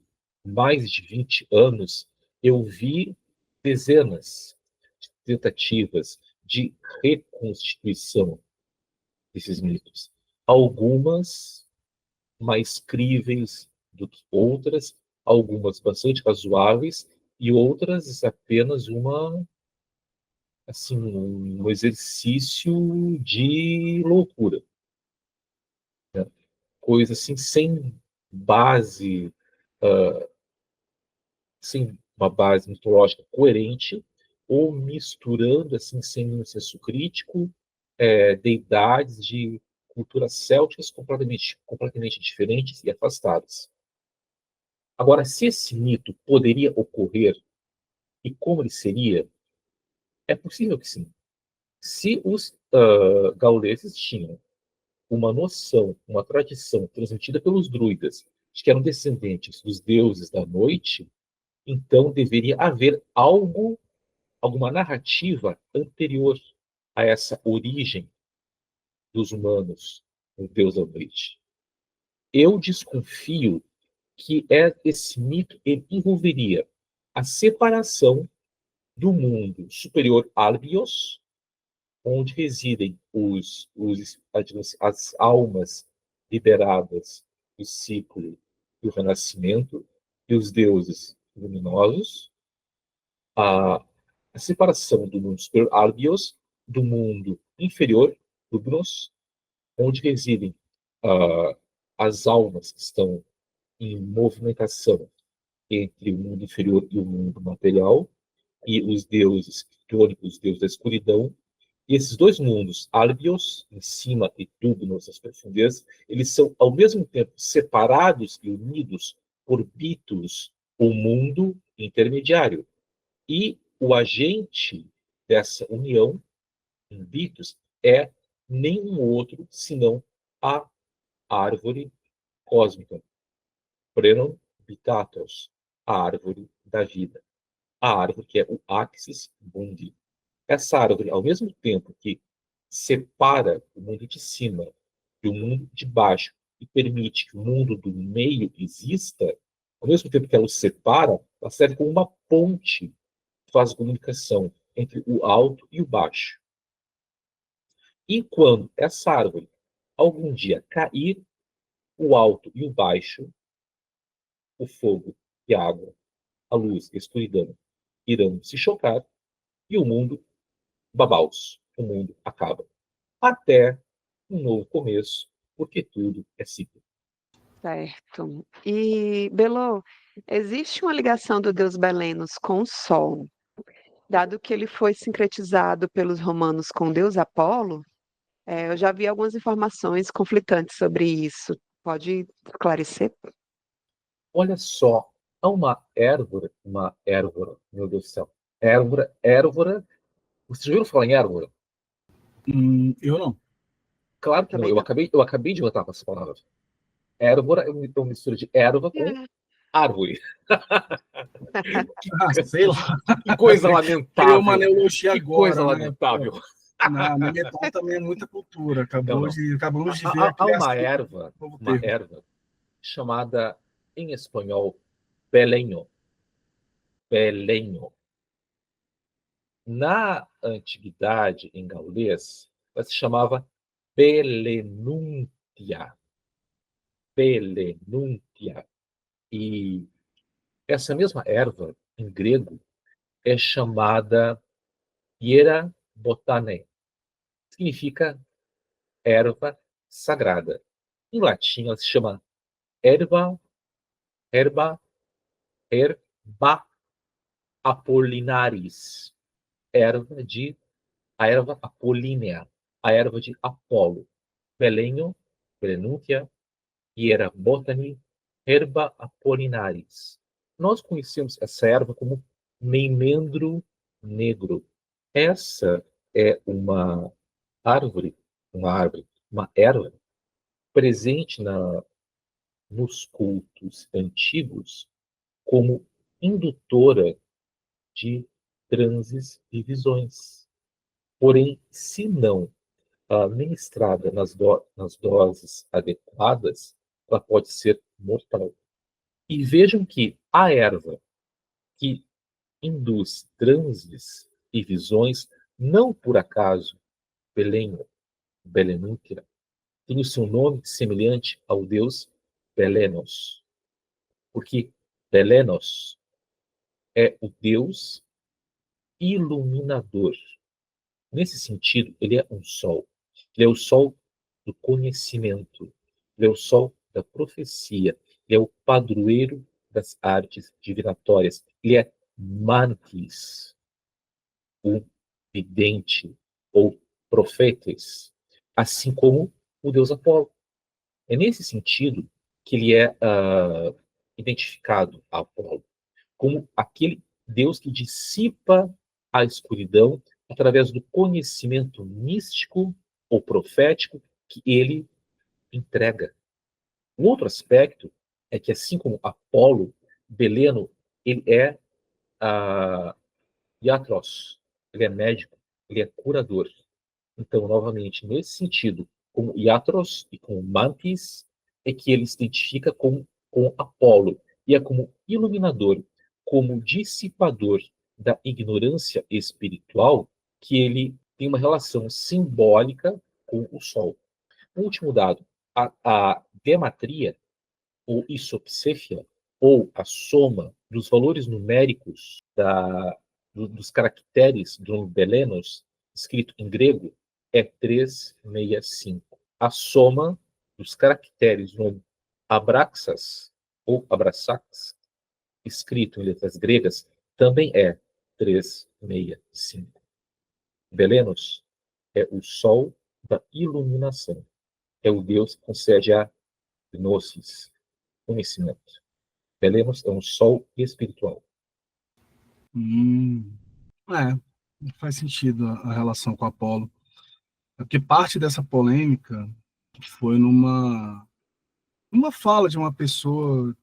mais de 20 anos, eu vi dezenas de tentativas de reconstituição desses mitos. Algumas mais críveis do que outras, algumas bastante razoáveis e outras apenas um exercício de loucura, né? Coisa assim sem base, sem uma base mitológica coerente, ou misturando assim sem um senso crítico deidades de culturas célticas completamente diferentes e afastadas. Agora, se esse mito poderia ocorrer e como ele seria, é possível que sim. Se os gauleses tinham uma noção, uma tradição transmitida pelos druidas, de que eram descendentes dos deuses da noite, então deveria haver alguma narrativa anterior a essa origem dos humanos, o deus da noite. Eu desconfio que esse mito envolveria a separação do mundo superior Albios, onde residem as almas liberadas do ciclo do renascimento e os deuses luminosos, a separação do mundo superior Albios do mundo inferior Lugnos, onde residem as almas que estão em movimentação entre o mundo inferior e o mundo material, e os deuses crônicos, os deuses da escuridão. E esses dois mundos, Albios, em cima, e Dubnos, nas profundezas, eles são, ao mesmo tempo, separados e unidos por Bitos, o mundo intermediário. E o agente dessa união, em Bitos, é nenhum outro senão a árvore cósmica, Prenon Vitatos, a árvore da vida. A árvore que é o Axis Mundi. Essa árvore, ao mesmo tempo que separa o mundo de cima do mundo de baixo e permite que o mundo do meio exista, ao mesmo tempo que ela os separa, ela serve como uma ponte que faz a comunicação entre o alto e o baixo. E quando essa árvore algum dia cair, o alto e o baixo, o fogo e a água, a luz e a escuridão, irão se chocar e o mundo babaus, o mundo acaba. Até um novo começo, porque tudo é cíclico. Certo. E, Belô, existe uma ligação do deus Belenos com o Sol, dado que ele foi sincretizado pelos romanos com o deus Apolo? Eu já vi algumas informações conflitantes sobre isso. Pode esclarecer? Olha só, há uma érvora, meu Deus do céu. Érvora. Vocês já ouviram falar em érvora? Eu não. Claro que não, Também não. eu acabei de inventar essa palavra. Érvora é uma mistura de erva com É. árvore. Sei lá. Que coisa Criou uma lamentável. neologia Que coisa agora, né? lamentável. Pô, na Memeton também é muita cultura. Não, não. Acabamos de ver a Há criação do novo uma termo. erva chamada, em espanhol, belenho. Belenho. Na antiguidade, em gaulês, ela se chamava Belenuntia. Belenuntia. E essa mesma erva, em grego, é chamada hiera botanae. Significa erva sagrada. Em latim, ela se chama erva, herba, herba apollinaris. A erva apolínea, a erva de Apolo. Belenho, Belenuntia, hiera botanae, herba apollinaris. Nós conhecemos essa erva como meimendro negro. Essa é árvore, uma erva presente nos cultos antigos como indutora de transes e visões. Porém, se não ministrada nas doses adequadas, ela pode ser mortal. E vejam que a erva que induz transes e visões, não por acaso, Belenho, Belenúquia, tem o seu nome semelhante ao deus Belenos, porque Belenos é o deus iluminador. Nesse sentido, ele é um sol. Ele é o sol do conhecimento. Ele é o sol da profecia. Ele é o padroeiro das artes divinatórias. Ele é Mantis, o vidente, ou profetes, assim como o deus Apolo. É nesse sentido que ele é identificado a Apolo como aquele Deus que dissipa a escuridão através do conhecimento místico ou profético que ele entrega. Um outro aspecto é que, assim como Apolo, Beleno, ele é iatros, ele é médico, ele é curador. Então, novamente, nesse sentido, como iatros e como mantis, é que ele se identifica com Apolo, e é como iluminador, como dissipador da ignorância espiritual, que ele tem uma relação simbólica com o Sol. Um último dado, a gematria, ou isopsefia, ou a soma dos valores numéricos dos caracteres do Belenos, escrito em grego, é 365. A soma dos caracteres no Abraxas, ou Abrasax, escrito em letras gregas, também é 365. Belenos é o sol da iluminação. É o Deus que concede a gnosis, conhecimento. Belenos é um sol espiritual. Faz sentido a relação com Apolo. É porque parte dessa polêmica foi numa fala de uma pessoa,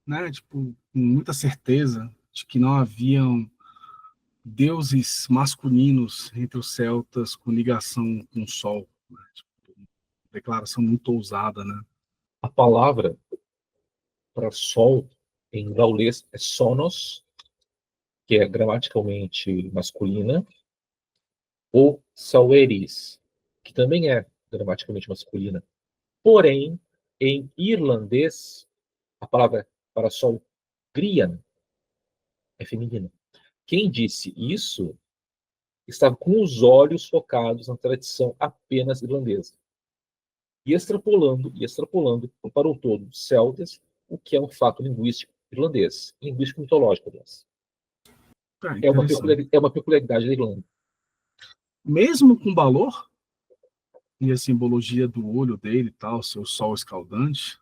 né, tipo, com muita certeza de que não haviam deuses masculinos entre os celtas com ligação com o sol. Né? Tipo, declaração muito ousada, né? A palavra para sol em gaulês é sonos, que é gramaticalmente masculina, ou saueris, que também é gramaticalmente masculina. Porém, em irlandês, a palavra para sol, grian, é feminina. Quem disse isso estava com os olhos focados na tradição apenas irlandesa. E extrapolando para o todo celtas, o que é um fato linguístico irlandês, linguístico mitológico, aliás. É uma peculiaridade da Irlanda. Mesmo com valor? e a simbologia do olho dele e tal, seu sol escaldante.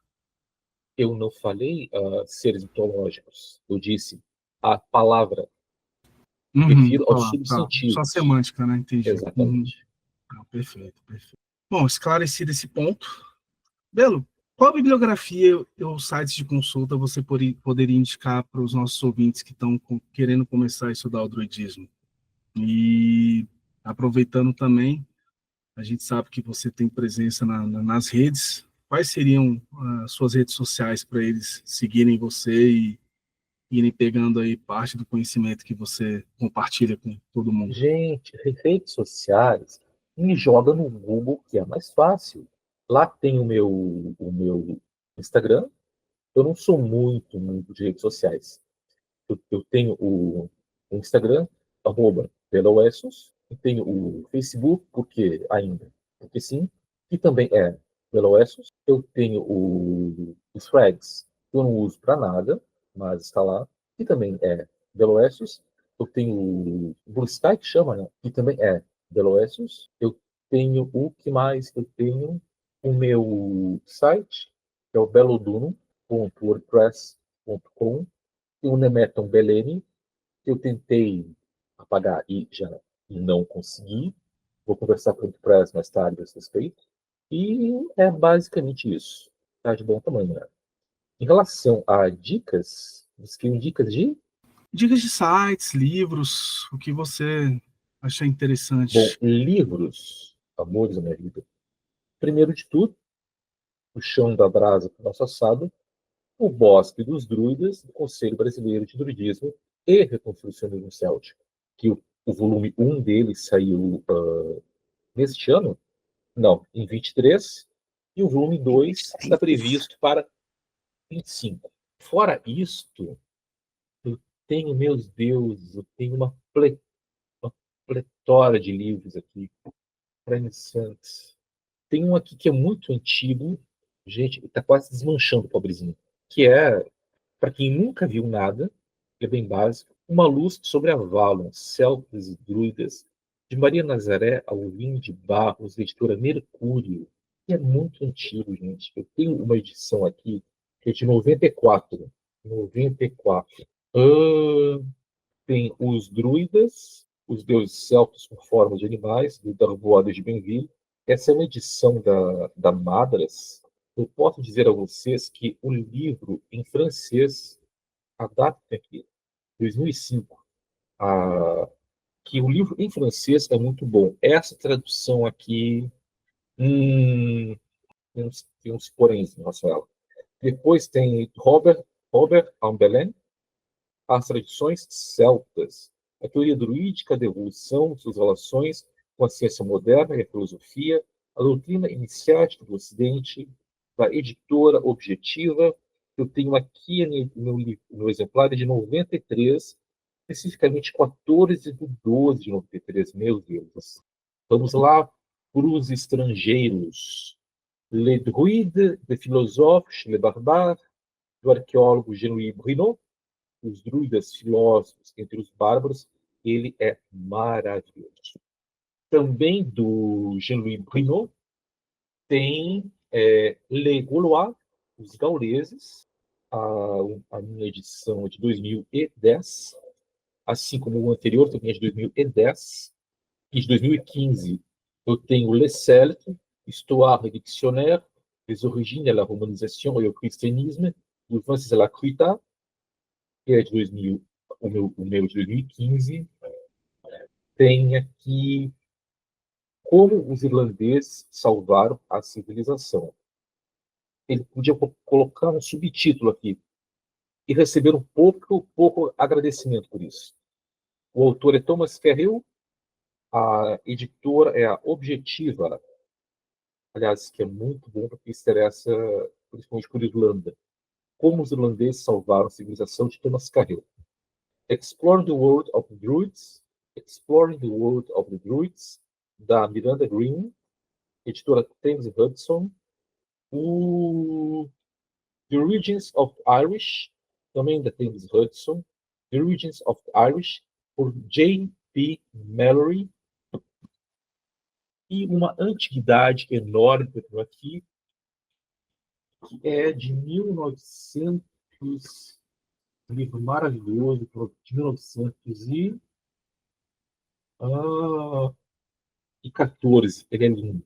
Eu não falei seres mitológicos. Eu disse a palavra. Me refiro aos Tá. Só a substantivos. semântica, né? Entendi. Exatamente. Tá, perfeito, perfeito. Bom, esclarecido esse ponto. Belo, qual bibliografia ou sites de consulta você poderia indicar para os nossos ouvintes que estão querendo começar a estudar o druidismo? E aproveitando também, a gente sabe que você tem presença nas redes. Quais seriam as suas redes sociais para eles seguirem você e irem pegando aí parte do conhecimento que você compartilha com todo mundo? Gente, redes sociais, me joga no Google, que é mais fácil. Lá tem o meu Instagram. Eu não sou muito de redes sociais. Eu tenho o Instagram, @Veloessos, e tenho o Facebook, porque ainda, porque sim, que também é Veloessos. Eu tenho os Threads, que eu não uso para nada, mas está lá, que também é Veloessos. Eu tenho o Blue Sky, que chama, né? Que também é Veloessos. Eu tenho o que mais? Eu tenho o meu site, que é o belodunum.wordpress.com. Tem o Nemeton Beleni, que eu tentei apagar e já não consegui. Vou conversar com o Press mais tarde a esse respeito. E é basicamente isso. Tá de bom tamanho, né? Em relação a dicas, você quer dicas de? Dicas de sites, livros, o que você achar Bom, interessante. livros, amores da minha vida. Primeiro de tudo, O Chão da Brasa para o Nosso Assado, O Bosque dos Druidas, do Conselho Brasileiro de Druidismo e Reconstrucionismo Céltico, que o volume 1 dele saiu neste ano? Não, em 23, e o volume 2 está previsto para 25. Fora isto, eu tenho, meus Deus, eu tenho uma pletora de livros aqui para iniciantes. Tem um aqui que é muito antigo, gente, está quase desmanchando, pobrezinho, que é, para quem nunca viu nada, que é bem básico, Uma Luz sobre Avalon, Celtas e Druidas, de Maria Nazaré Alvim de Barros, da editora Mercúrio, que é muito antigo, gente. Eu tenho uma edição aqui, que é de 94. 94. Tem os druidas, os deuses celtas com forma de animais, do Darboado de Benville. Essa é uma edição da Madras. Eu posso dizer a vocês que o livro em francês, a data tem aqui, 2005, que o livro em francês é muito bom. Essa tradução aqui, tem uns poréns em relação a ela. Depois tem Robert Ambelen, As Tradições Celtas, a teoria druídica da evolução, suas relações com a ciência moderna e a filosofia, a doutrina iniciática do Ocidente, da editora Objetiva. Eu tenho aqui no exemplar de 93, especificamente 14 de 12 de 93, meu Deus. Vamos lá para os estrangeiros. Les Druides, des Philosophes, Les Barbares, do arqueólogo Jean-Louis Bruno, Os Druidas Filósofos entre os Bárbaros, ele é maravilhoso. Também do Jean-Louis Bruno tem Les Gaulois, os gauleses, a minha edição é de 2010, assim como o anterior também é de 2010, e de 2015 eu tenho Les Celtes, Histoire et Dictionnaire, les origines de la romanisation et au christianisme, do Francis Lacruita, que é de 2000, o meu de 2015. Tem aqui Como os Irlandeses Salvaram a Civilização. Ele podia colocar um subtítulo aqui e receber um pouco agradecimento por isso. O autor é Thomas Ferrell, a editora é a Objetiva, aliás, que é muito bom para quem se interessa principalmente por Irlanda. Como os Irlandeses Salvaram a Civilização, de Thomas Ferrell. Exploring the World of the Druids, da Miranda Green, editora Thames Hudson. O The Origins of the Irish, também da Thames Hudson. The Origins of the Irish, por J.P. Mallory. e uma antiguidade enorme que eu tenho aqui, que é de 1900, um livro maravilhoso, de 1914, ele é lindo.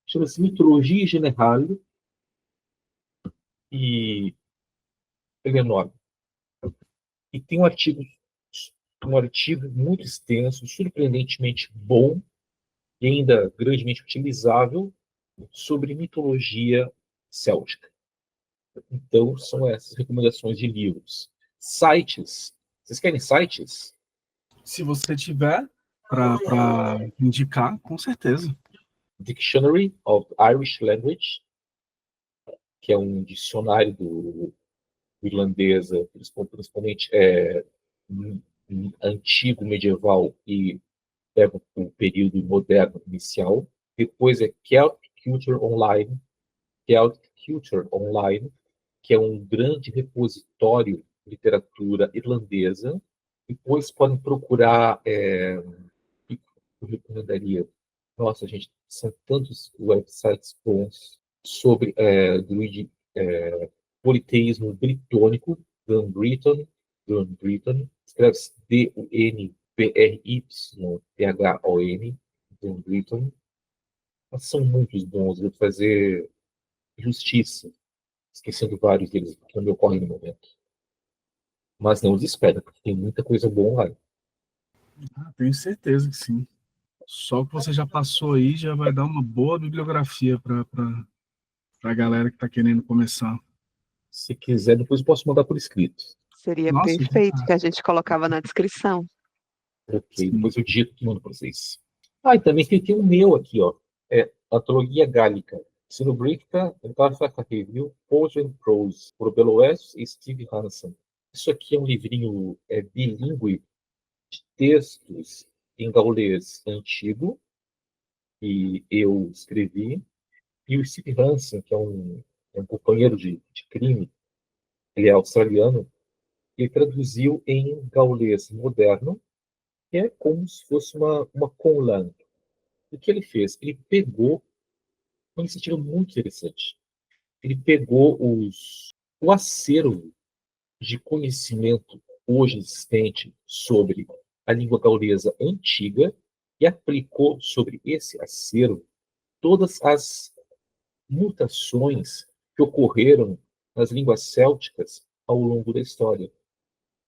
Chama-se Mitologia Generale e ele é enorme. E tem um artigo muito extenso, surpreendentemente bom e ainda grandemente utilizável sobre mitologia céltica. Então, são essas recomendações de livros. Sites. Vocês querem sites? Se você tiver para indicar, com certeza. Dictionary of Irish Language, que é um dicionário do irlandesa, principalmente antigo, medieval e pega o período moderno inicial. Depois é Celtic Culture Online, que é um grande repositório de literatura irlandesa. Depois podem procurar, eu recomendaria, nossa, gente, são tantos websites bons sobre politeísmo britônico, Dunbritton, escreve-se Dunbrython, Dunbritton. Mas são muitos bons, vou fazer justiça, esquecendo vários deles que não me ocorrem no momento. Mas não desespera, porque tem muita coisa boa lá. Tenho certeza que sim. Só que você já passou aí, já vai dar uma boa bibliografia para a galera que está querendo começar. Se quiser, depois eu posso mandar por escrito. Seria Nossa, perfeito, que a gente colocava na descrição. Ok, depois eu digito e mando para vocês. E também tem um meu aqui, ó. Antologia Gálica. Sinobrica, Entarfaca Review, Poetry and Prose, por Beloes e Steve Hansen. Isso aqui é um livrinho bilíngue de textos em gaulês antigo, que eu escrevi. E o Steve Hansen, que é um companheiro de crime, ele é australiano, ele traduziu em gaulês moderno, que é como se fosse uma conlang. O que ele fez? Ele pegou uma iniciativa muito interessante. Ele pegou o acervo de conhecimento hoje existente sobre a língua gaulesa antiga e aplicou sobre esse acervo todas as mutações que ocorreram nas línguas célticas ao longo da história.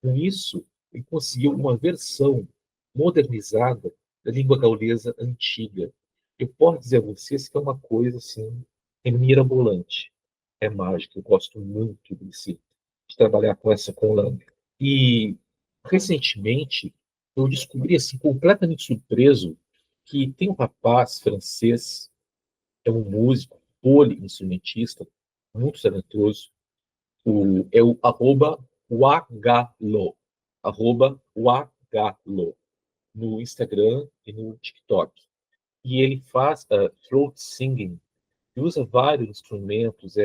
Com isso, ele conseguiu uma versão modernizada da língua gaulesa antiga. Eu posso dizer a vocês que é uma coisa assim, mirabolante, é mágica. Eu gosto muito de trabalhar com essa conlang. E recentemente eu descobri assim completamente surpreso que tem um rapaz francês, é um músico, poliinstrumentista, muito talentoso, é o @wagalo, @wagalo, no Instagram e no TikTok. E ele faz throat singing, e usa vários instrumentos.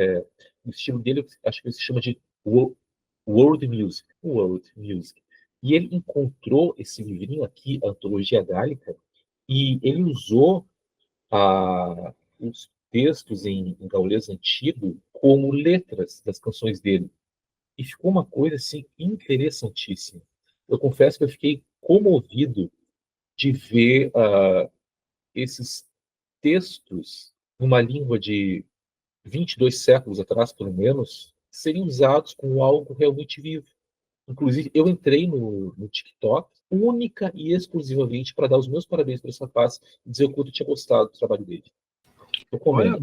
O estilo dele, acho que ele se chama de world music. World music. E ele encontrou esse livrinho aqui, Antologia Gálica, e ele usou os textos em gaulês antigo como letras das canções dele. E ficou uma coisa assim interessantíssima. Eu confesso que eu fiquei comovido de ver esses textos numa língua de 22 séculos atrás, pelo menos, serem usados como algo realmente vivo. Inclusive, eu entrei no TikTok única e exclusivamente para dar os meus parabéns para esse rapaz e dizer o quanto eu tinha gostado do trabalho dele. Recomendo.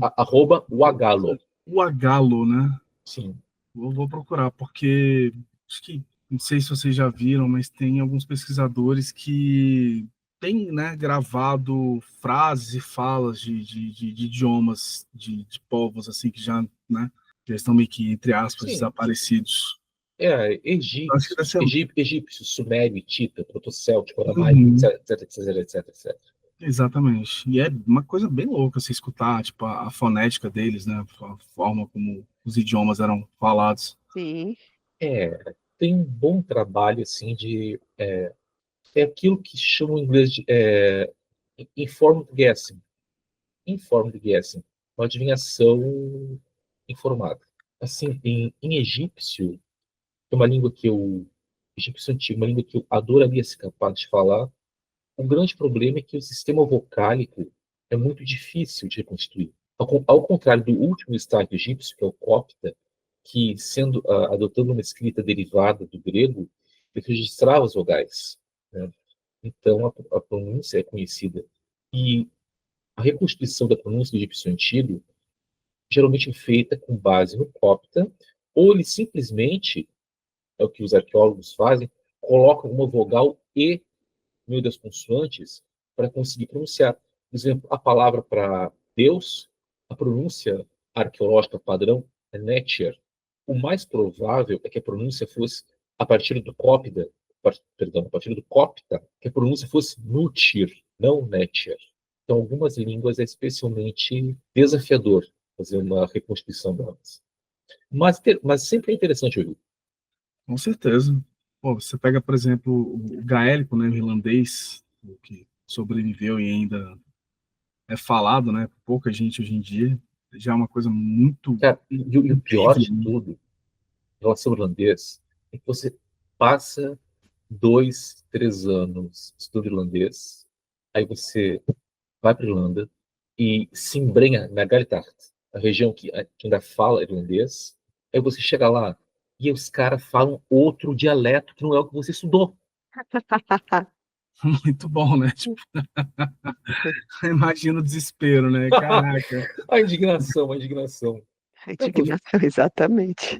@wagalo. O Agalo, né? Sim. Vou procurar, porque acho que, não sei se vocês já viram, mas tem alguns pesquisadores que têm, né, gravado frases e falas de idiomas de povos assim que já, né, já estão meio que, entre aspas, Sim. desaparecidos. Acho que deve ser... Egípcio, sumério, hitita, protocéltico, aramaico, Uhum. etc. Exatamente. E é uma coisa bem louca se escutar, tipo, a fonética deles, né, a forma como os idiomas eram falados. Sim, Tem um bom trabalho assim é aquilo que chamam em inglês de informed guessing. informed guessing, uma adivinhação informada. Assim, em egípcio, que é uma língua que egípcio antigo, uma língua que eu adoraria ser capaz de falar. O grande problema é que o sistema vocálico é muito difícil de reconstruir. Ao contrário do último estágio egípcio, que é o cópita, que, adotando uma escrita derivada do grego, ele registrava as vogais, né? Então, a pronúncia é conhecida. E a reconstituição da pronúncia do egípcio antigo geralmente é feita com base no cópita, ou ele simplesmente, é o que os arqueólogos fazem, colocam uma vogal E no meio das consoantes para conseguir pronunciar. Por exemplo, a palavra para Deus, a pronúncia arqueológica padrão é Netcher. O mais provável é que a pronúncia fosse a partir do cópita, a partir do cópita, que a pronúncia fosse Nutir, não Netcher. Então, algumas línguas é especialmente desafiador fazer uma reconstituição delas. Mas sempre é interessante ouvir. Com certeza. Pô, você pega, por exemplo, o gaélico, né, o irlandês, o que sobreviveu e ainda é falado, né, por pouca gente hoje em dia, já é uma coisa muito Cara, e o pior de incrível, né? tudo, em relação ao irlandês, é que você passa 2, 3 anos estudando irlandês, aí você vai para Irlanda e se embrenha na Gaeltacht, a região que ainda fala irlandês, aí você chega lá e os caras falam outro dialeto que não é o que você estudou. Muito bom, né? Tipo, imagina o desespero, né? Caraca. A indignação. A indignação, exatamente.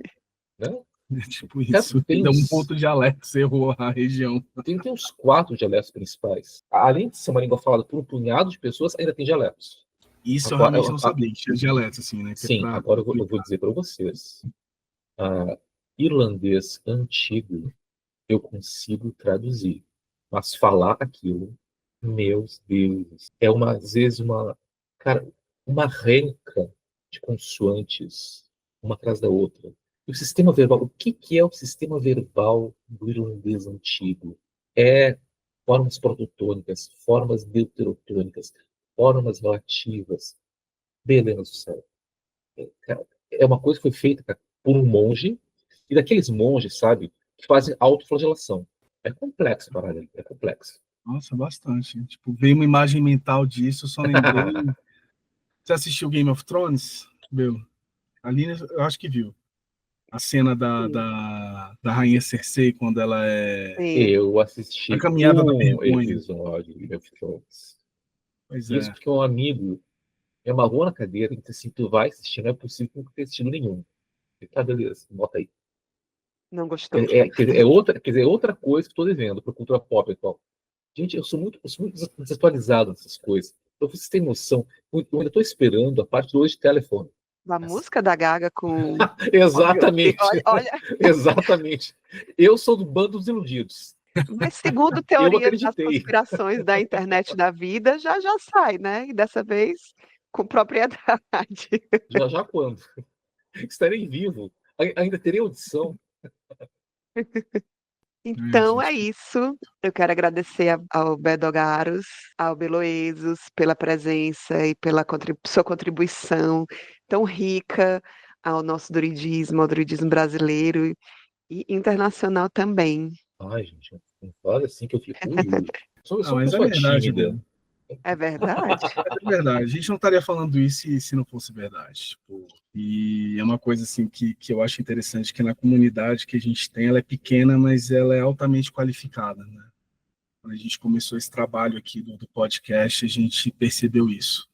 Né? É tipo Cara, isso. Ainda um ponto dialeto, você errou a região. tem uns 4 dialetos principais. Além de ser uma língua falada por um punhado de pessoas, ainda tem dialetos. Isso eu Agora, realmente não sabia, que tinha dialetos, assim, né? Que é sim, pra agora eu vou dizer para vocês. Irlandês antigo eu consigo traduzir, mas falar aquilo, meus Deus, às vezes cara, uma renca de consoantes, uma atrás da outra. E o sistema verbal, o que é o sistema verbal do irlandês antigo? É formas prototônicas, formas deuterotônicas, formas relativas. Beleza do céu. É uma coisa que foi feita, cara, por um monge, e daqueles monges, sabe, que fazem autoflagelação. É complexo, paralelo, é complexo. Nossa, bastante. Tipo, veio uma imagem mental disso, eu só lembrei. Você assistiu Game of Thrones, Belo? Ali eu acho que viu. A cena da Rainha Cersei, quando ela é Sim. Eu a assisti caminhada da um vergonha. episódio de Game of Thrones. Pois Isso é. porque um amigo me amarrou na cadeira e disse assim, tu vai assistir, não é possível que não tenha assistido nenhum. Eu, tá, beleza, bota aí. Não gostou. Quer dizer, é outra coisa que estou devendo para cultura pop e tal. Gente, eu sou muito desatualizado nessas coisas. Então, vocês têm noção, eu ainda estou esperando a parte 2 de telefone. A música da Gaga com. Exatamente. Olha, Exatamente. Eu sou do bando dos iludidos. mas segundo Eu teorias das acreditei. conspirações da internet da vida, já já sai, né? E dessa vez com propriedade. Já já quando? Estarei vivo. Ainda terei audição. Então é Gente, isso. Eu quero agradecer ao Bedogaros, ao Beloesos pela presença e pela sua contribuição tão rica ao nosso druidismo, ao druidismo brasileiro e internacional também. Ai, gente, não fala assim que eu fico. Eu sou uma mas é pessoa verdade, tímida. né? É verdade? É verdade. A gente não estaria falando isso se não fosse verdade. Tipo, e é uma coisa assim que eu acho interessante, que na comunidade que a gente tem, ela é pequena, mas ela é altamente qualificada, né? Quando a gente começou esse trabalho aqui do podcast, a gente percebeu isso.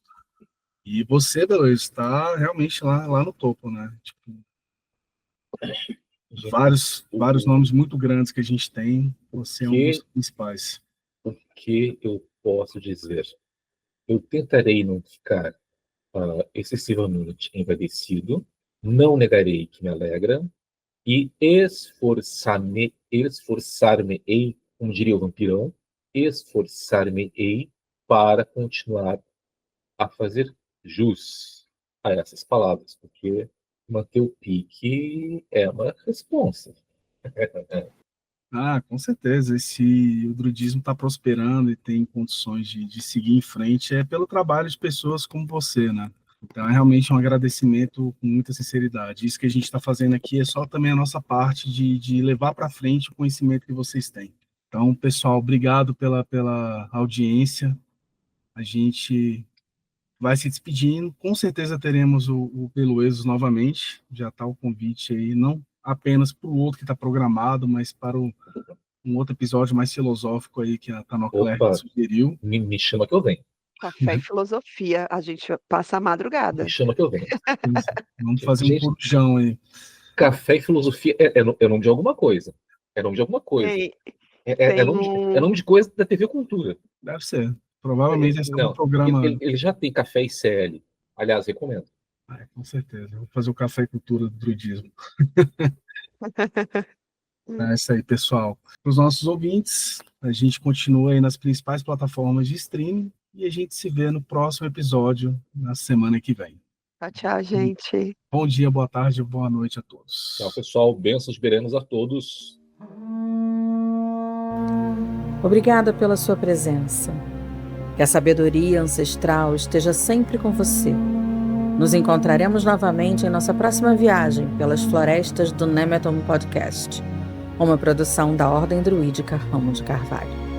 E você, Deleuze, está realmente lá no topo, né? Tipo, Gente, vários nomes muito grandes que a gente tem, você é um dos que, principais. o que eu posso dizer? Eu tentarei não ficar excessivamente envaidecido, não negarei que me alegra, e esforçar-me-ei, como diria o vampirão, esforçar-me-ei para continuar a fazer jus a essas palavras, porque manter o pique é uma responsa. Ah, com certeza. Se o druidismo está prosperando e tem condições de seguir em frente, é pelo trabalho de pessoas como você, né? Então, é realmente um agradecimento com muita sinceridade. Isso que a gente está fazendo aqui é só também a nossa parte de levar para frente o conhecimento que vocês têm. Então, pessoal, obrigado pela audiência. A gente vai se despedindo. Com certeza teremos o Beloesos novamente. Já está o convite aí, não apenas para o outro que está programado, mas para um outro episódio mais filosófico aí que a Tanocler Opa, sugeriu. me chama que eu venho. Café e filosofia, a gente passa a Me madrugada. chama que eu venho. Vamos fazer um Gente, corujão aí. café e filosofia é nome de alguma coisa. É nome de alguma coisa. Tem, É tem nome de coisa da TV Cultura. Deve ser. Provavelmente é sobre um Não, programa. ele já tem café e CL. Aliás, recomendo. Com certeza. Vou fazer o Café e Cultura do Druidismo. É isso aí, pessoal. Para os nossos ouvintes, a gente continua aí nas principais plataformas de streaming e a gente se vê no próximo episódio, na semana que vem. Tchau, gente. Bom dia, boa tarde, boa noite a todos. Tchau, pessoal. Bênçãos berenos a todos. Obrigada pela sua presença. Que a sabedoria ancestral esteja sempre com você. Nos encontraremos novamente em nossa próxima viagem pelas florestas do Nemeton Podcast, uma produção da Ordem Druídica Ramo de Carvalho.